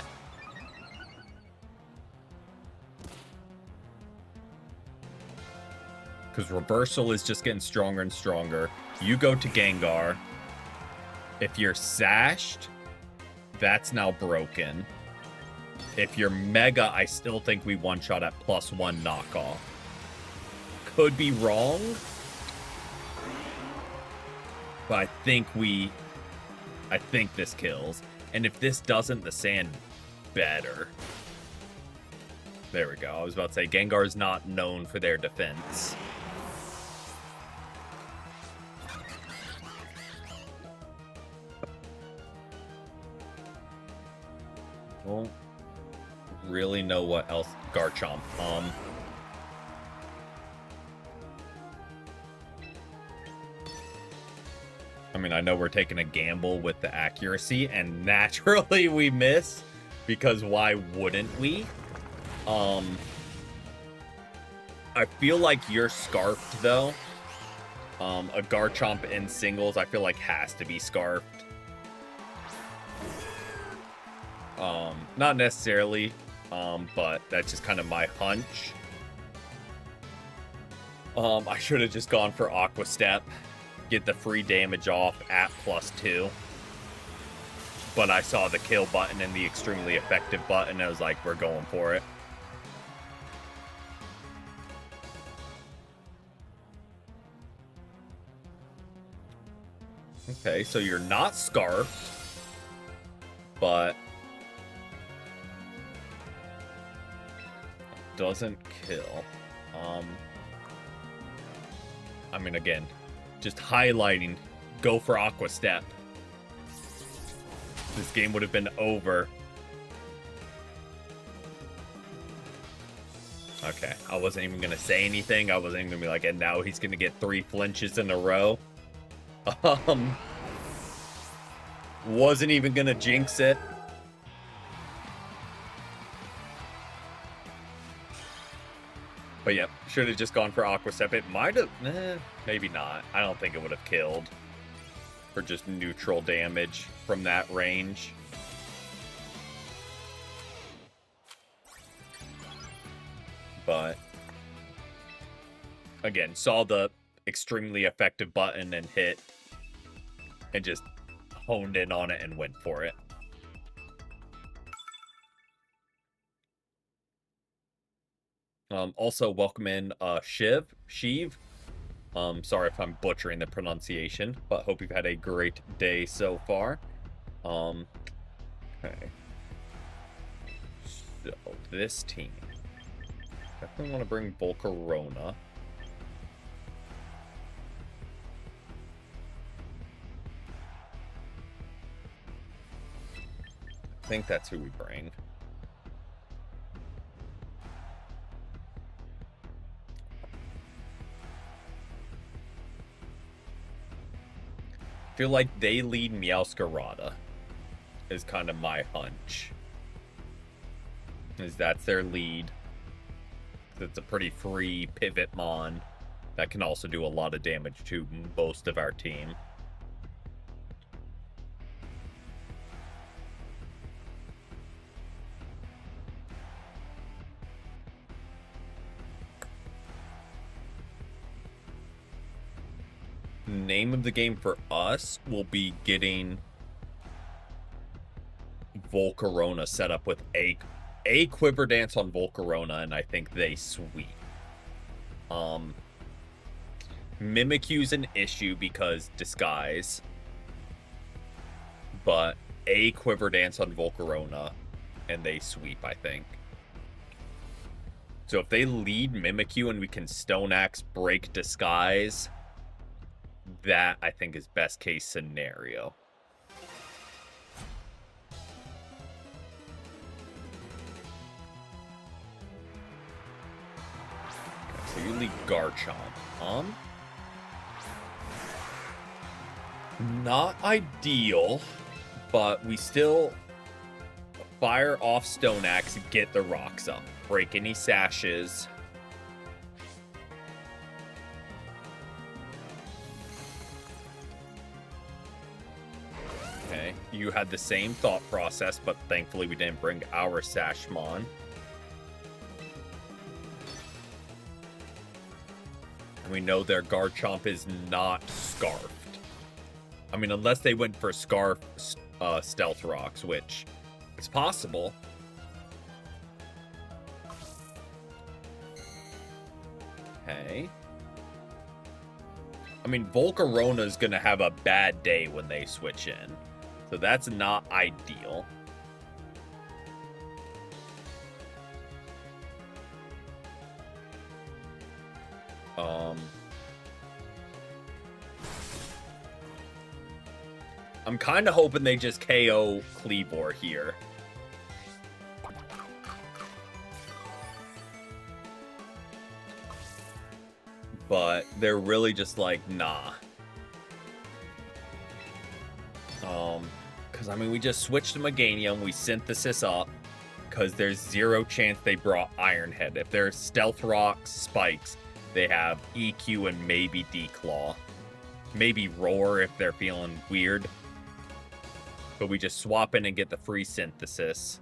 Because Reversal is just getting stronger and stronger. You go to Gengar. If you're sashed, that's now broken. If you're Mega, I still think we one-shot at +1 knockoff. Could be wrong. But I think this kills. And if this doesn't, the sand better. There we go. I was about to say, Gengar's not known for their defense. Don't really know what else. Garchomp. I mean, I know we're taking a gamble with the accuracy, and naturally we miss, because why wouldn't we? I feel like you're Scarfed, though. A Garchomp in singles, I feel like has to be Scarfed. Not necessarily, but that's just kind of my hunch. I should have just gone for Aqua Step. Get the free damage off at +2. But I saw the kill button and the extremely effective button. I was like, we're going for it. Okay, so you're not Scarfed. But doesn't kill. I mean, again, just highlighting, go for Aqua Step. This game would have been over. Okay, I wasn't even going to say anything. I wasn't even going to be like, and now he's going to get 3 flinches in a row. Wasn't even going to jinx it. But yeah, should have just gone for Aqua Step. It might have, maybe not. I don't think it would have killed for just neutral damage from that range. But again, saw the extremely effective button and hit and just honed in on it and went for it. Also, welcome in Sheev. Sorry if I'm butchering the pronunciation, but hope you've had a great day so far. Okay. So, this team. Definitely want to bring Volcarona. I think that's who we bring. I feel like they lead Meowscarada is kind of my hunch. Is that's their lead. It's a pretty free pivot mon that can also do a lot of damage to most of our team. Name of the game for us will be getting Volcarona set up with a Quiver Dance on Volcarona, and I think they sweep. Mimikyu's an issue because Disguise, but a Quiver Dance on Volcarona, and they sweep, I think. So if they lead Mimikyu and we can Stone Axe, break Disguise, that I think is best case scenario. Okay, so you lead Garchomp. Not ideal, but we still fire off Stone Axe, get the rocks up, break any sashes. Okay, you had the same thought process, but thankfully we didn't bring our Sashmon. And we know their Garchomp is not Scarfed. I mean, unless they went for Scarf Stealth Rocks, which is possible. Okay. I mean, Volcarona is going to have a bad day when they switch in. So that's not ideal. I'm kind of hoping they just KO Kleavor here. But they're really just like, nah. Because, I mean, we just switched to Meganium, we Synthesis up, because there's zero chance they brought Ironhead. If there's Stealth Rocks, Spikes, they have EQ and maybe Declaw. Maybe Roar if they're feeling weird. But we just swap in and get the free Synthesis.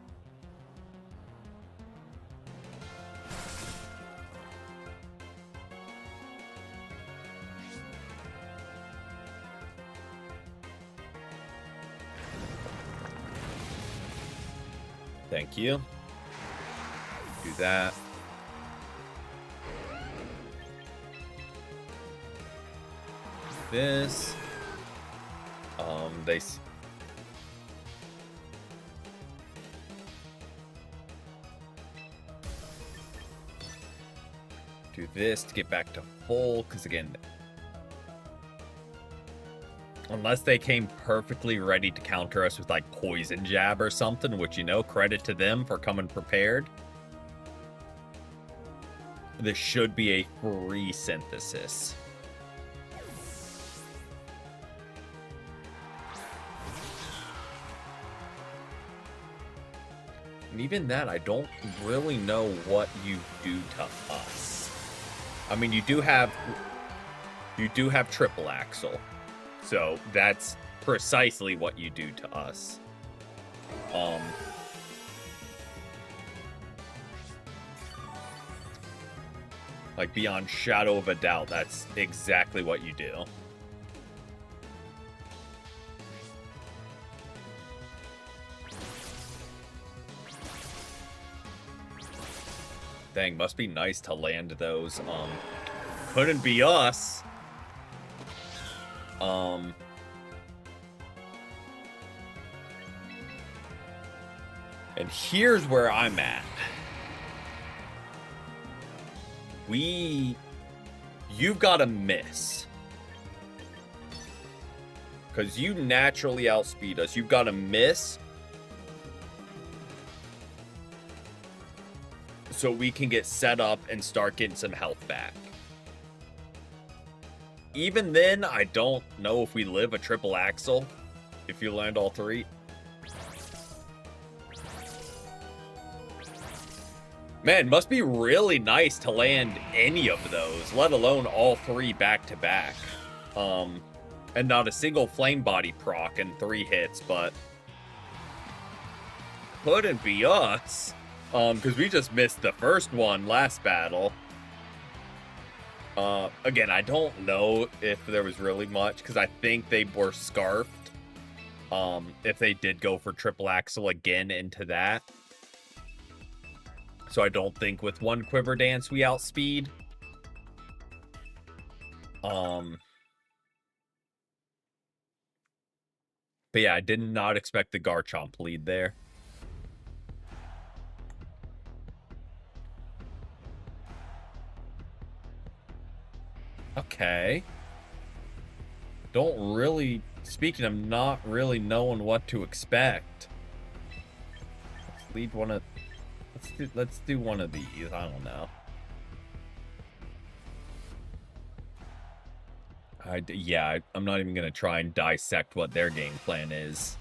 Thank you. Do that. This. They. Do this to get back to full, because again, unless they came perfectly ready to counter us with like Poison Jab or something, which, you know, credit to them for coming prepared. This should be a free Synthesis. And even that, I don't really know what you do to us. I mean, you do have Triple Axle. So that's precisely what you do to us. Like, beyond shadow of a doubt, that's exactly what you do. Dang, must be nice to land those. Couldn't be us. Um, and here's where I'm at. You've got to miss. Because you naturally outspeed us. You've got to miss. So we can get set up and start getting some health back. Even then, I don't know if we live a triple axle. If you land all three. Man, must be really nice to land any of those, let alone all three back to back. And not a single flame body proc in 3 hits, but couldn't be us. Because we just missed the first one last battle. Again, I don't know if there was really much, because I think they were scarfed. If they did go for triple axle again into that. So I don't think with one Quiver Dance we outspeed. But yeah, I did not expect the Garchomp lead there. Okay. Don't really... Speaking of not really knowing what to expect. Let's lead one of... Let's do one of these. I don't know. I'm not even gonna try and dissect what their game plan is.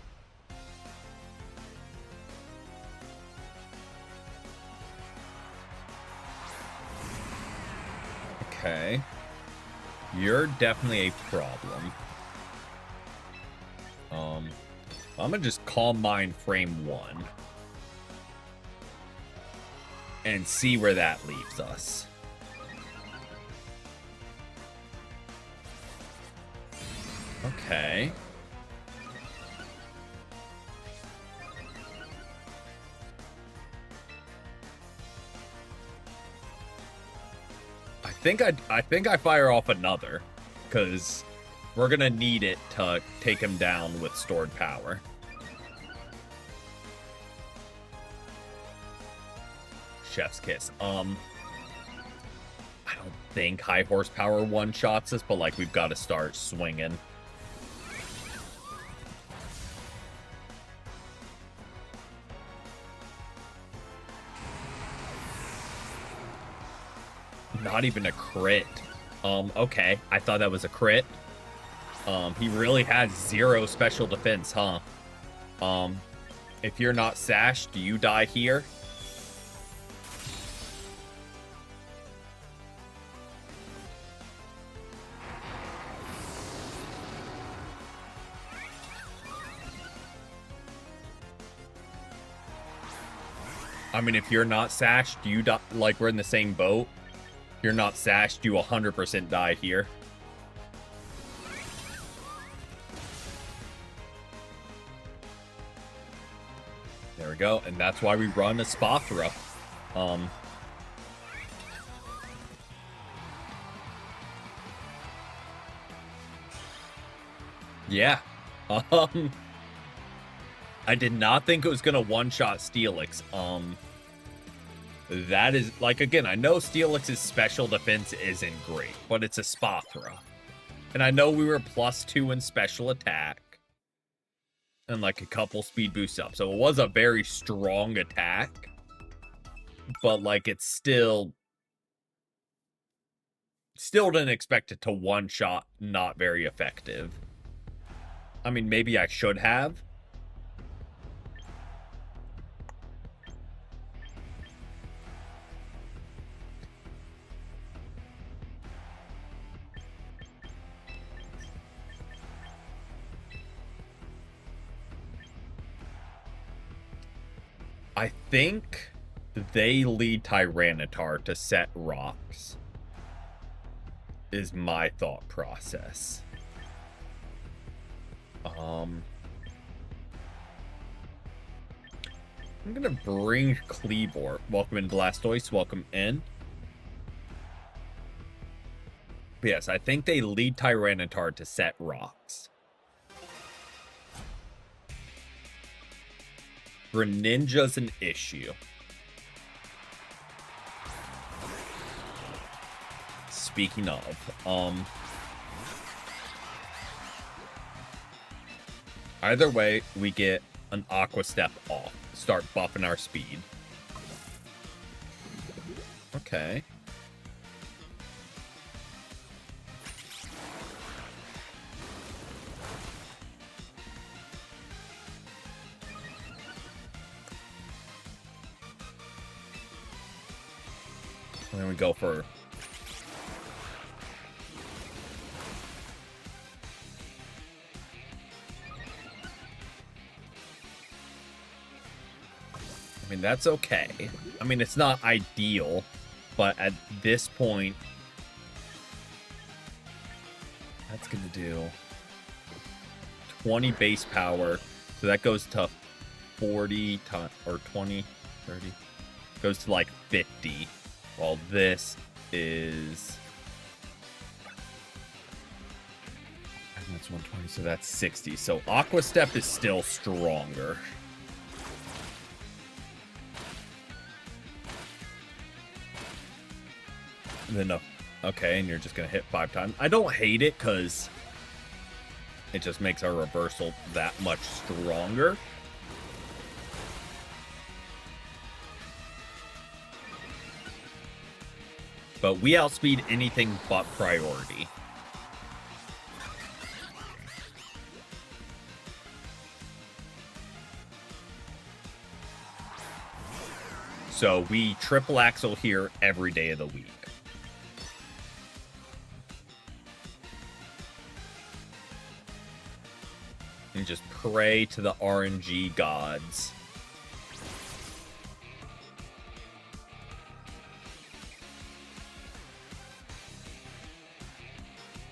Okay. You're definitely a problem. I'm gonna just Calm Mind frame 1. And see where that leaves us. Okay. I think I fire off another, because we're gonna need it to take him down with stored power. Chef's Kiss. I don't think high horsepower one-shots us, but like we've got to start swinging. Not even a crit. Okay. I thought that was a crit. He really has 0 special defense, huh? If you're not sashed, do you die here? I mean, if you're not sashed, do you die? Like, we're in the same boat. If you're not sashed, you 100% die here. There we go. And that's why we run a Spathra. Yeah. I did not think it was going to one-shot Steelix. That is, like, again, I know Steelix's special defense isn't great, but it's a Spathra. And I know we were +2 in special attack. And, like, a couple speed boosts up. So it was a very strong attack. But, like, it's still didn't expect it to one-shot, not very effective. I mean, maybe I should have. I think they lead Tyranitar to set rocks, is my thought process. I'm gonna bring Kleavor. Welcome in, Blastoise. Welcome in. But yes, I think they lead Tyranitar to set rocks. Greninja's an issue. Speaking of, either way, we get an Aqua Step off. Start buffing our speed. Okay. And then we go for... I mean, that's okay. I mean, it's not ideal, but at this point, that's going to do 20 base power. So that goes to 40 or 20, 30. Goes to like 50. While this is... and that's 120, so that's 60. So Aqua Step is still stronger. And then, okay, and you're just going to hit 5 times. I don't hate it because it just makes our reversal that much stronger. But we outspeed anything but priority. So we triple axle here every day of the week. And just pray to the RNG gods.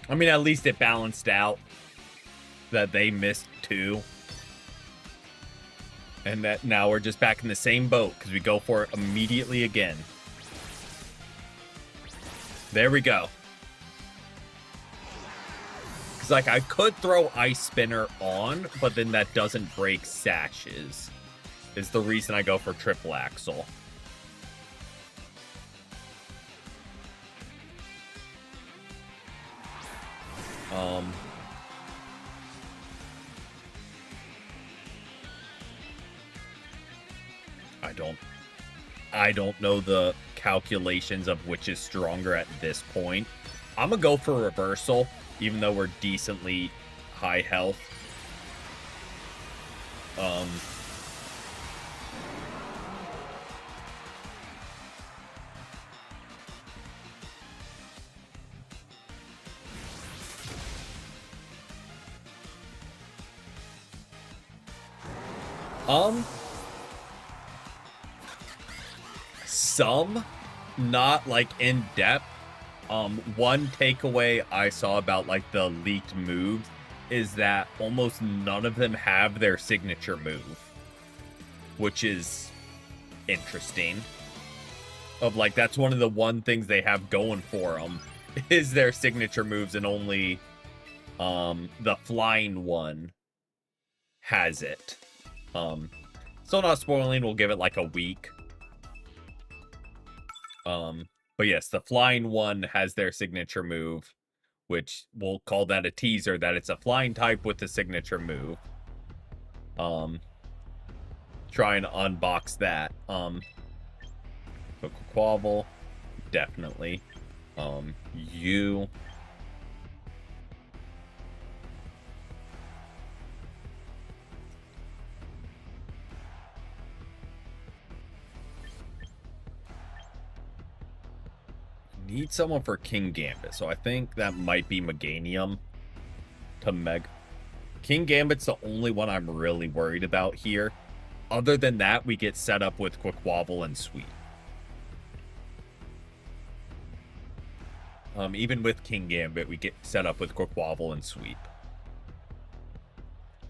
I mean, at least it balanced out that they missed 2. And that now we're just back in the same boat because we go for it immediately again. There we go. Because, like, I could throw Ice Spinner on, but then that doesn't break sashes. Is the reason I go for triple axle. I don't know the calculations of which is stronger at this point. I'm gonna go for reversal, even though we're decently high health. Some, not like in depth. One takeaway I saw about like the leaked moves is that almost none of them have their signature move, which is interesting. Of like, that's one of the one things they have going for them is their signature moves, and only the flying one has it. Still not spoiling, we'll give it like a week. But yes, the flying one has their signature move, which we'll call that a teaser, that it's a flying type with the signature move. Try and unbox that. Quavel, definitely. You. Need someone for King Gambit, so I think that might be Meganium to Meg. King Gambit's the only one I'm really worried about here. Other than that, we get set up with Quaquaval and Sweep. Even with King Gambit, we get set up with Quaquaval and Sweep.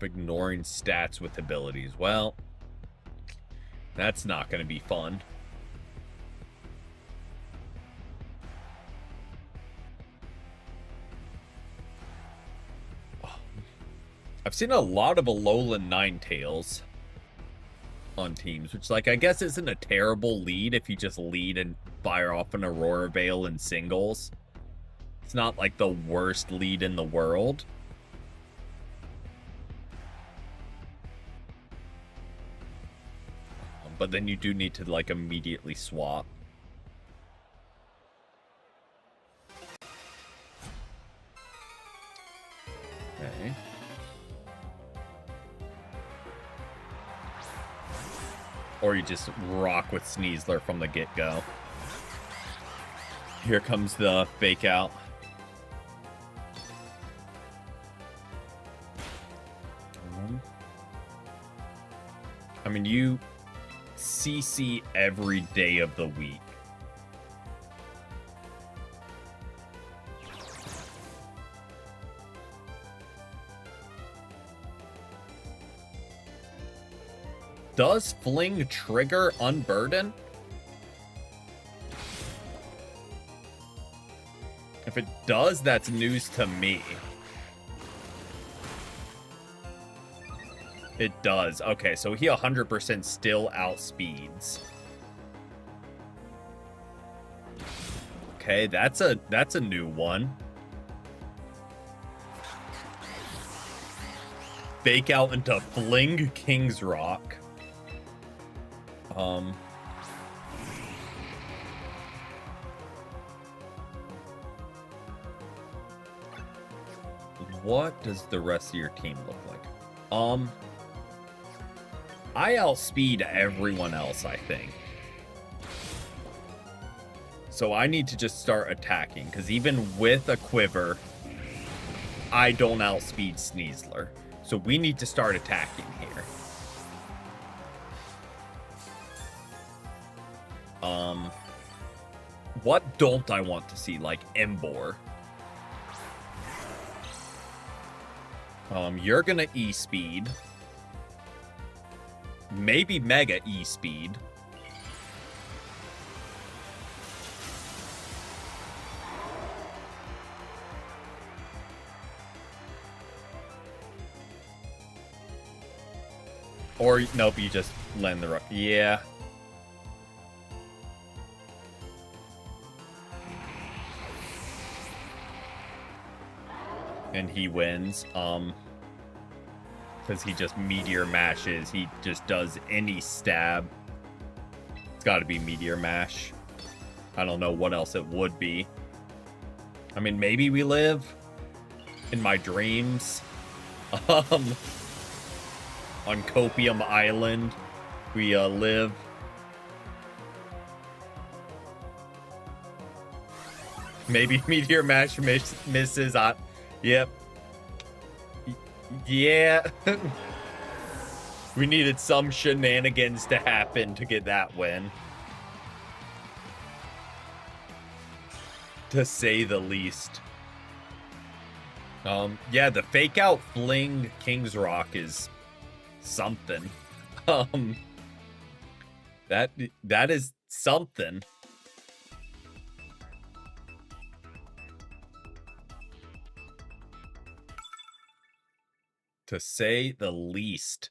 Ignoring stats with abilities. Well, that's not going to be fun. I've seen a lot of Alolan Ninetales on teams, which, like, I guess isn't a terrible lead if you just lead and fire off an Aurora Veil in singles. It's not like the worst lead in the world. But then you do need to, like, immediately swap. Okay. Or you just rock with Sneasler from the get-go. Here comes the fake out. I mean, you CC every day of the week. Does Fling trigger Unburden? If it does, that's news to me. It does. Okay, so he 100% still outspeeds. Okay, that's a new one. Fake out into Fling King's Rock. What does the rest of your team look like? I outspeed everyone else, I think. So I need to just start attacking, because even with a quiver, I don't outspeed Sneasler. So we need to start attacking here. What don't I want to see? Like Embor. You're gonna E-speed. Maybe Mega E-speed. Or, nope, you just land the rock. Yeah. And he wins. Because he just Meteor Mashes. He just does any stab. It's got to be Meteor Mash. I don't know what else it would be. I mean, maybe we live in my dreams. On Copium Island, we live. Maybe Meteor Mash misses. Yep. Yeah. We needed some shenanigans to happen to get that win. To say the least. Yeah, the fake out Fling King's Rock is something. That is something. To say the least.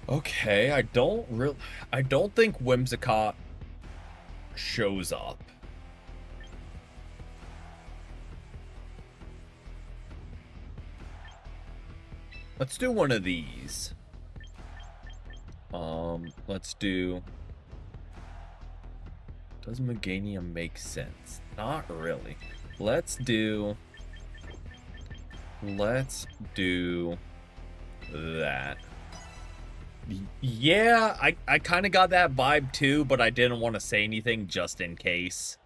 Okay, I don't think Whimsicott shows up. Let's do one of these. Let's do... Does Meganium make sense? Not really. Let's do that. Yeah, I kind of got that vibe too, but I didn't want to say anything just in case.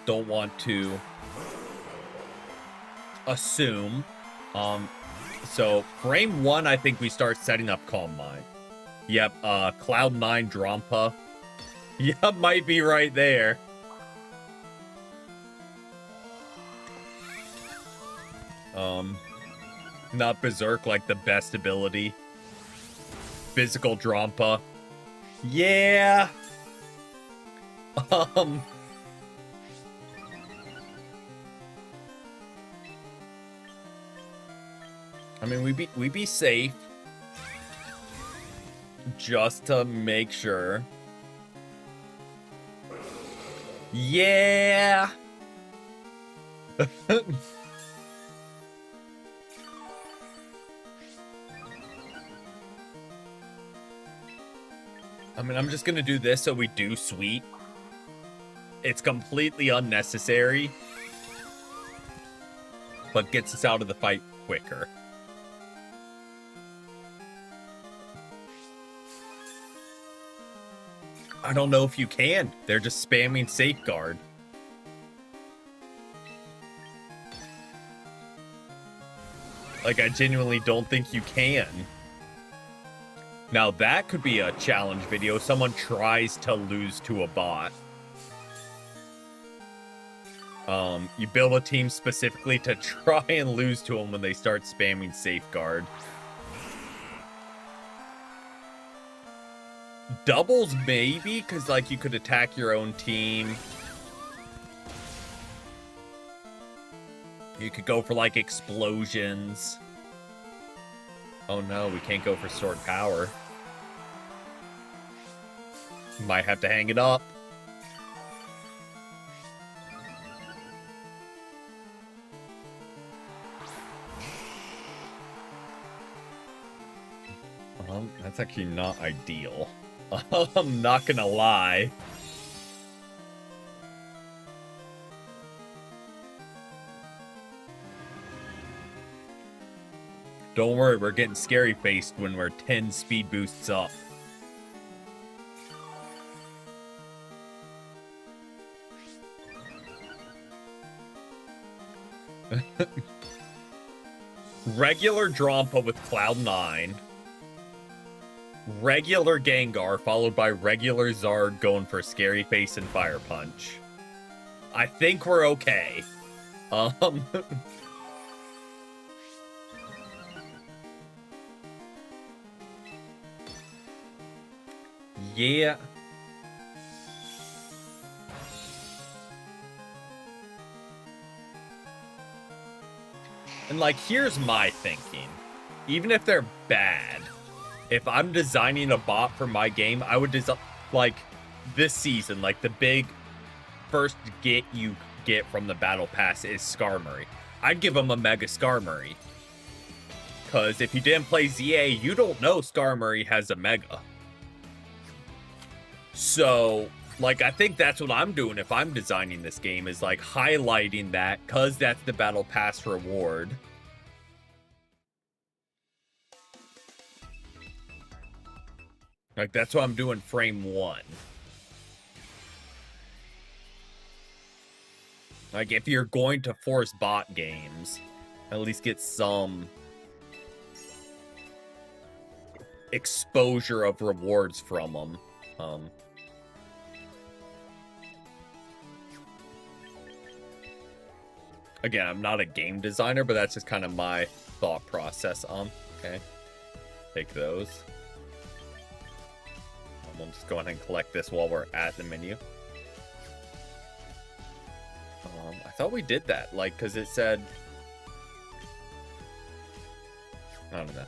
Don't want to assume. So frame 1, I think we start setting up Calm Mind. Yep, Cloud9 Drampa. Yep, might be right there. Not Berserk, like the best ability. Physical Drampa. Yeah. Um. I mean, we be safe. Just to make sure. Yeah. I mean, I'm just gonna do this so we do sweep. It's completely unnecessary, but gets us out of the fight quicker. I don't know if you can. They're just spamming Safeguard. Like, I genuinely don't think you can. Now, that could be a challenge video. Someone tries to lose to a bot. You build a team specifically to try and lose to them when they start spamming Safeguard. Doubles, maybe, because, like, you could attack your own team. You could go for, like, explosions. Oh, no, we can't go for sword power. Might have to hang it up. That's actually not ideal. I'm not gonna lie. Don't worry, we're getting scary faced when we're 10 speed boosts up. Regular Drampa with Cloud9. Regular Gengar, followed by regular Zard going for Scary Face and Fire Punch. I think we're okay. Yeah. And, like, here's my thinking. Even if they're bad, if I'm designing a bot for my game, I would design, like, this season, like, the big first get you get from the Battle Pass is Skarmory. I'd give him a Mega Skarmory. Because if you didn't play ZA, you don't know Skarmory has a Mega. So, like, I think that's what I'm doing if I'm designing this game, is, like, highlighting that, because that's the Battle Pass reward. Like, that's what I'm doing frame 1. Like, if you're going to force bot games, at least get some exposure of rewards from them. Again, I'm not a game designer, but that's just kind of my thought process. Okay. Take those. We'll just go ahead and collect this while we're at the menu. I thought we did that, like, because it said... I don't know.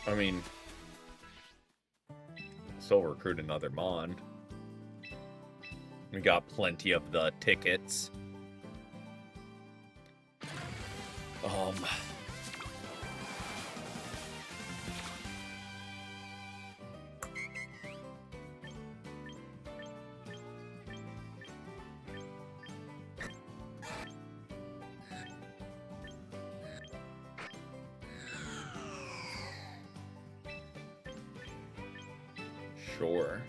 I mean... Still recruit another Mon. We got plenty of the tickets. Sure.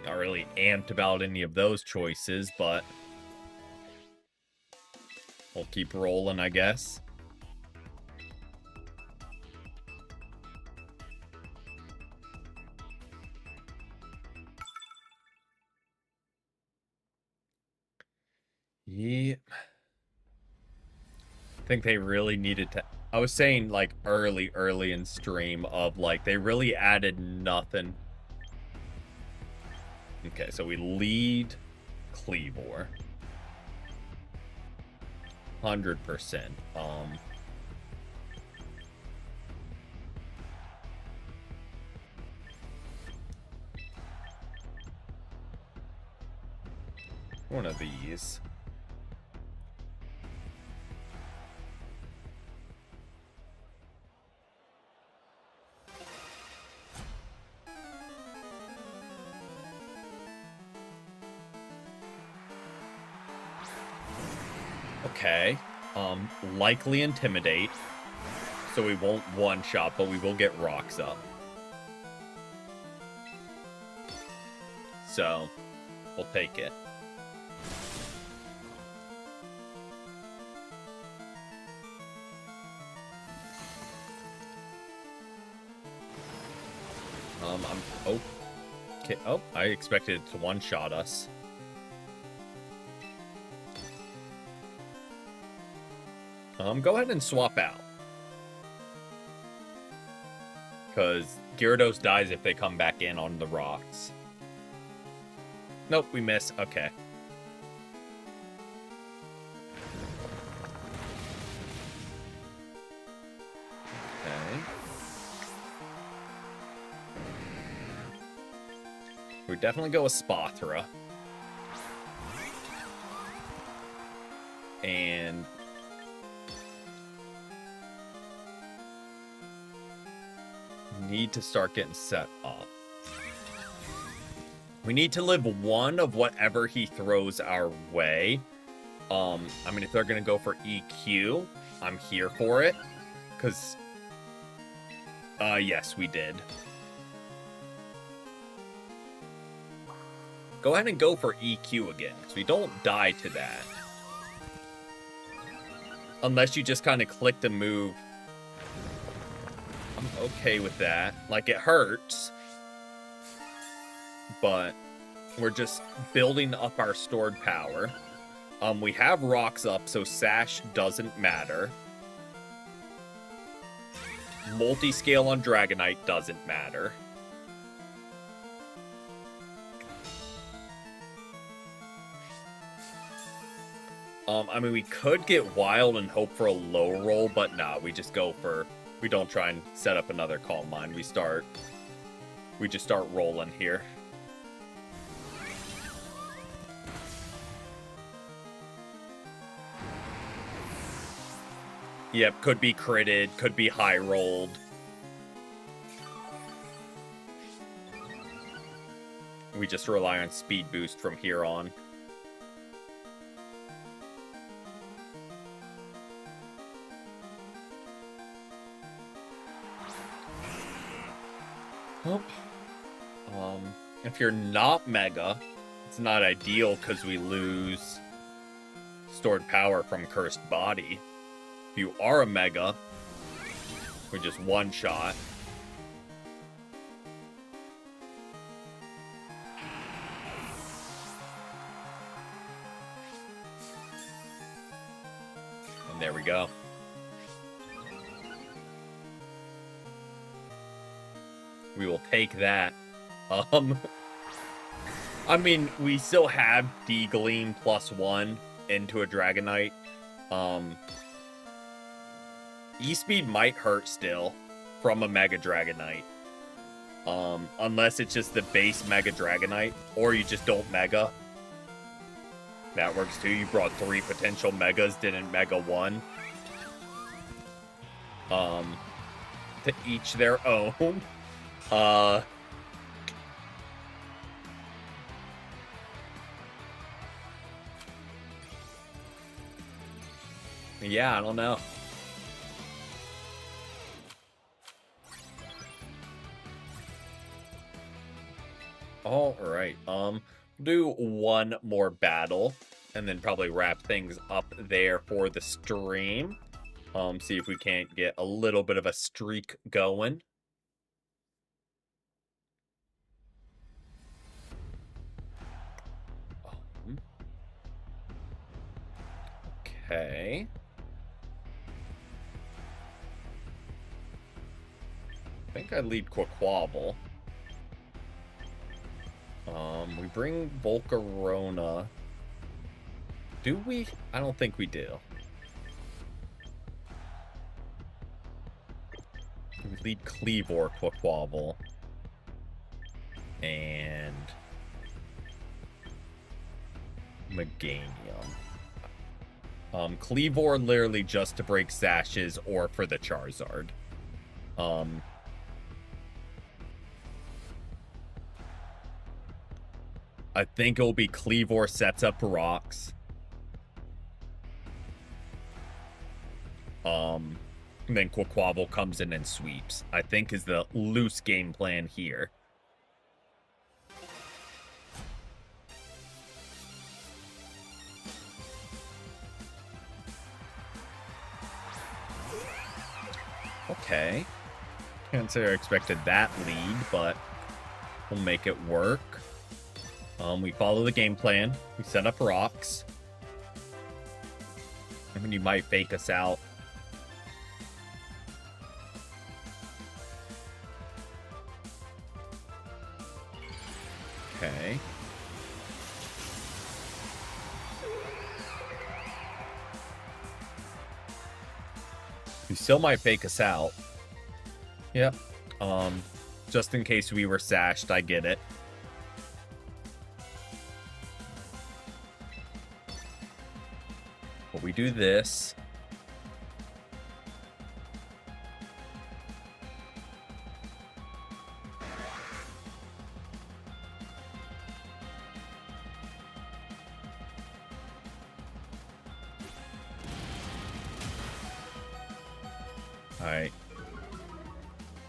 Not really amped about any of those choices, but we'll keep rolling, I guess. Yeah. I think they really needed to. I was saying like early in stream of like they really added nothing. Okay, so we lead Cleavor. 100%. One of these. Okay. Likely Intimidate. So we won't one-shot, but we will get rocks up. So, we'll take it. Oh. Okay. Oh, I expected it to one-shot us. Go ahead and swap out. Because Gyarados dies if they come back in on the rocks. Nope, we miss. Okay. Okay. We definitely go with Spathra. And need to start getting set up. We need to live one of whatever he throws our way. I mean, if they're gonna go for EQ, I'm here for it. Cause yes, we did. Go ahead and go for EQ again, because we don't die to that. Unless you just kind of click the move. I'm okay with that. Like, it hurts. But we're just building up our stored power. We have rocks up, so Sash doesn't matter. Multi-scale on Dragonite doesn't matter. I mean, we could get wild and hope for a low roll, but nah, we just go for... We don't try and set up another Calm Mind. We just start rolling here. Yep, could be critted, could be high rolled. We just rely on speed boost from here on. If you're not Mega, it's not ideal because we lose stored power from Cursed Body. If you are a Mega, we just one-shot. And there we go. We will take that. I mean, we still have D-Gleam +1 into a Dragonite. E-Speed might hurt still from a Mega Dragonite. Unless it's just the base Mega Dragonite, or you just don't Mega. That works too. You brought 3 potential Megas, didn't Mega 1. To each their own. Yeah, I don't know. All right. Do one more battle and then probably wrap things up there for the stream. See if we can't get a little bit of a streak going. Okay. I think I lead Quaquaval. We bring Volcarona. Do we? I don't think we do. We lead Kleavor, Quaquaval. And Meganium. Kleavor literally just to break Sashes or for the Charizard. I think it'll be Kleavor sets up rocks. And then Quaquaval comes in and sweeps. I think is the loose game plan here. Okay. Can't say I expected that lead, but we'll make it work. We follow the game plan. We set up rocks. I mean, you might fake us out. Okay. You still might fake us out. Yep. Just in case we were sashed, I get it. But we do this. Alright.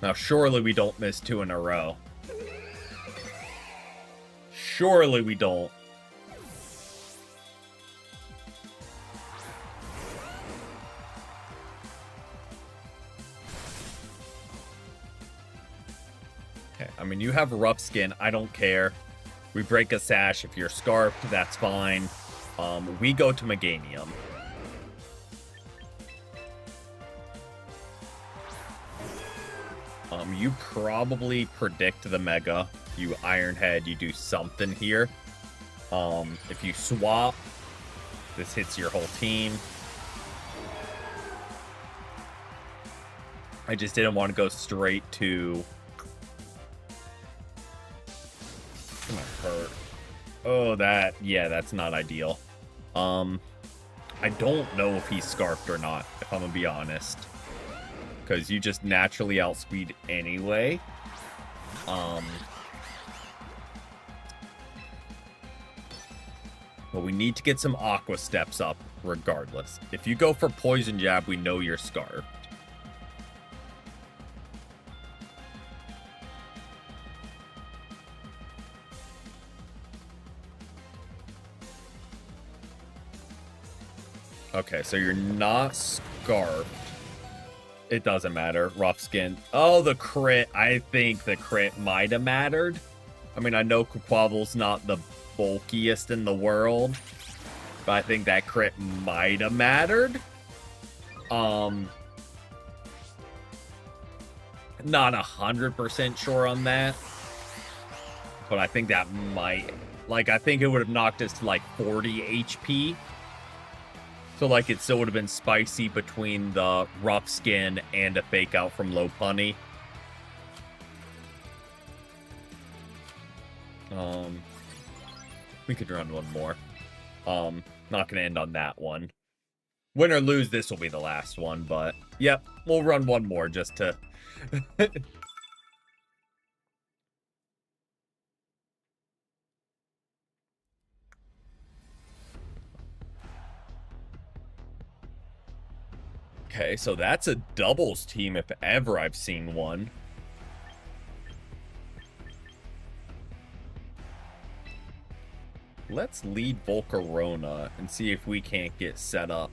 Now, surely we don't miss 2 in a row. Surely we don't. Okay, I mean, you have rough skin. I don't care. We break a sash. If you're scarfed, that's fine. We go to Meganium. You probably predict the Mega. You Ironhead, you do something here. If you swap, this hits your whole team. I just didn't want to go straight to... It's gonna hurt. Oh, yeah, that's not ideal. I don't know if he's scarfed or not, if I'm gonna be honest. Because you just naturally outspeed anyway. But we need to get some Aqua Steps up regardless. If you go for Poison Jab, we know you're scarfed. Okay, so you're not scarfed. It doesn't matter. Rough skin. Oh, the crit. I think the crit might have mattered. I mean, I know Quaquaval's not the bulkiest in the world, but I think that crit might have mattered. Not 100% sure on that, but I think that might... Like, I think it would have knocked us to, like, 40 HP. So, like, it still would have been spicy between the rough skin and a fake out from Lopunny. We could run one more. Not gonna end on that one. Win or lose, this will be the last one, but... Yep, we'll run one more just to... Okay, so that's a doubles team if ever I've seen one. Let's lead Volcarona and see if we can't get set up.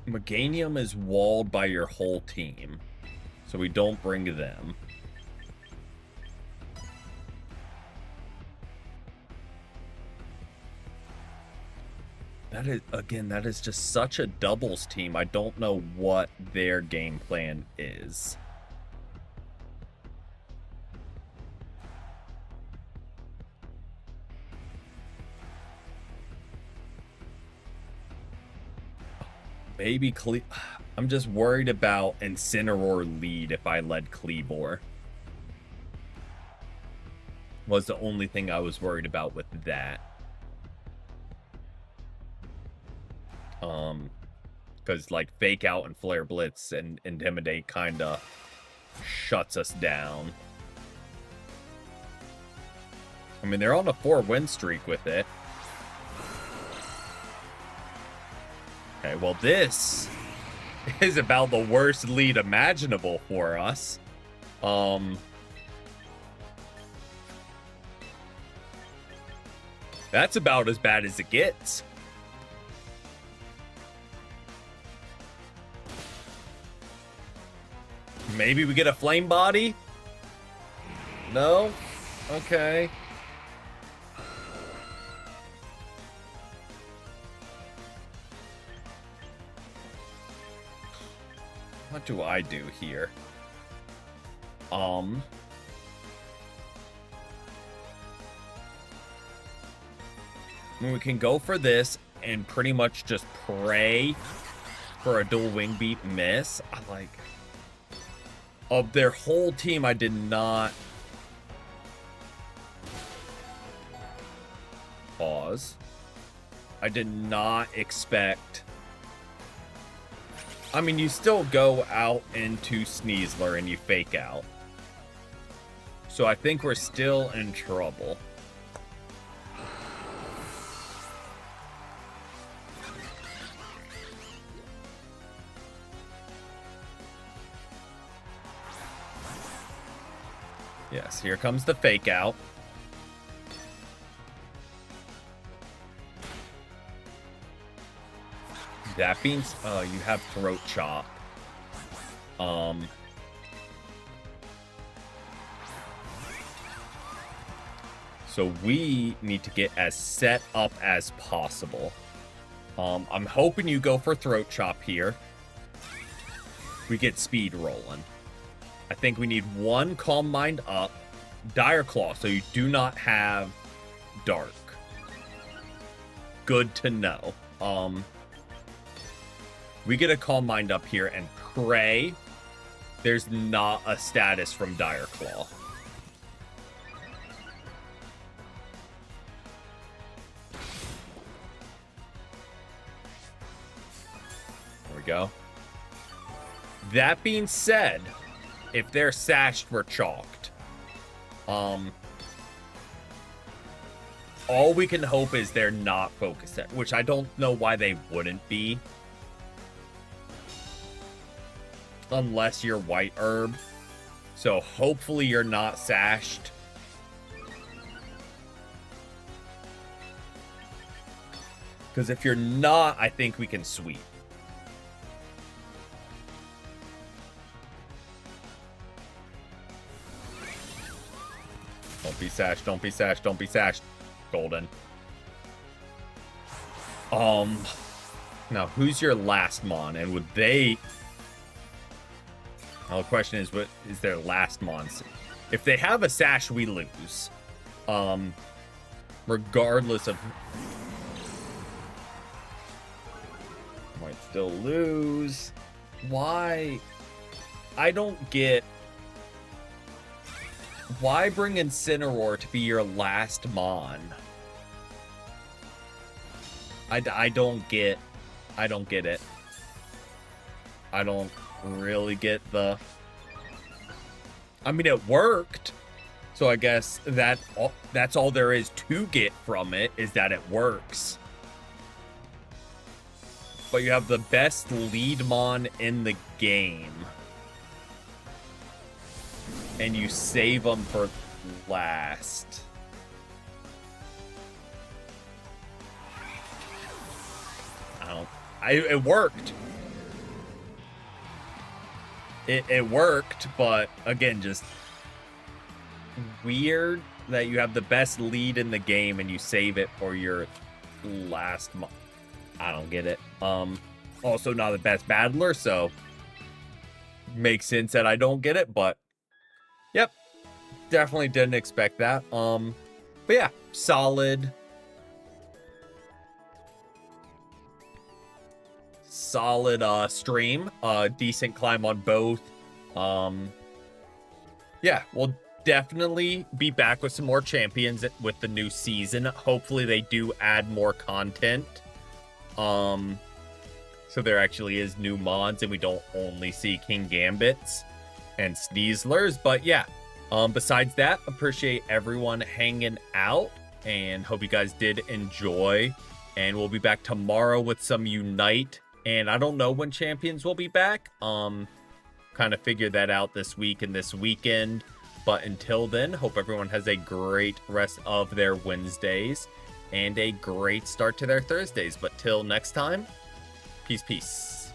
Meganium is walled by your whole team, so we don't bring them. that is just such a doubles team. I don't know what their game plan is. Maybe I'm just worried about Incineroar lead if I led Kleavor. Was the only thing I was worried about with that. Because like Fake Out and Flare Blitz and Intimidate kind of shuts us down. I mean, they're on a 4-win streak with it. Okay, well, this is about the worst lead imaginable for us. That's about as bad as it gets. Maybe we get a Flame Body? No? Okay. What do I do here? I mean, we can go for this and pretty much just pray for a dual wing beat miss. I like... Of their whole team, I did not... Pause. I did not expect... I mean, you still go out into Sneasler and you Fake Out. So I think we're still in trouble. Yes, here comes the Fake Out. That being, you have Throat Chop. So we need to get as set up as possible. I'm hoping you go for Throat Chop here. We get speed rolling. I think we need one Calm Mind up. Dire Claw, so you do not have Dark. Good to know. We get a Calm Mind up here and pray there's not a status from Dire Claw. There we go. That being said, if they're sashed, we're chalked. All we can hope is they're not focused at, which I don't know why they wouldn't be. Unless you're White Herb. So hopefully you're not sashed. Because if you're not, I think we can sweep. Don't be sashed, don't be sashed, don't be sashed. Golden. Now, who's your last Mon? And would they... Now, the question is, what is their last Mon? If they have a sash, we lose. Regardless of... Might still lose. Why? I don't get... Why bring Incineroar to be your last Mon? I don't get... I don't get it. I don't really get the... I mean, it worked. So I guess that's all there is to get from it, is that it works. But you have the best lead Mon in the game. And you save them for last. It worked. It worked, but again, just weird that you have the best lead in the game and you save it for your last month. I don't get it. Also not the best battler, so makes sense that I don't get it, but yep, definitely didn't expect that. But yeah, solid stream, decent climb on both. Yeah, we'll definitely be back with some more champions with the new season. Hopefully they do add more content. So there actually is new mods and we don't only see Kingambits and Sneaslers. But yeah, besides that, appreciate everyone hanging out and hope you guys did enjoy. And we'll be back tomorrow with some Unite. And I don't know when champions will be back. Kind of figure that out this week and this weekend. But until then, hope everyone has a great rest of their Wednesdays and a great start to their Thursdays. But till next time, peace.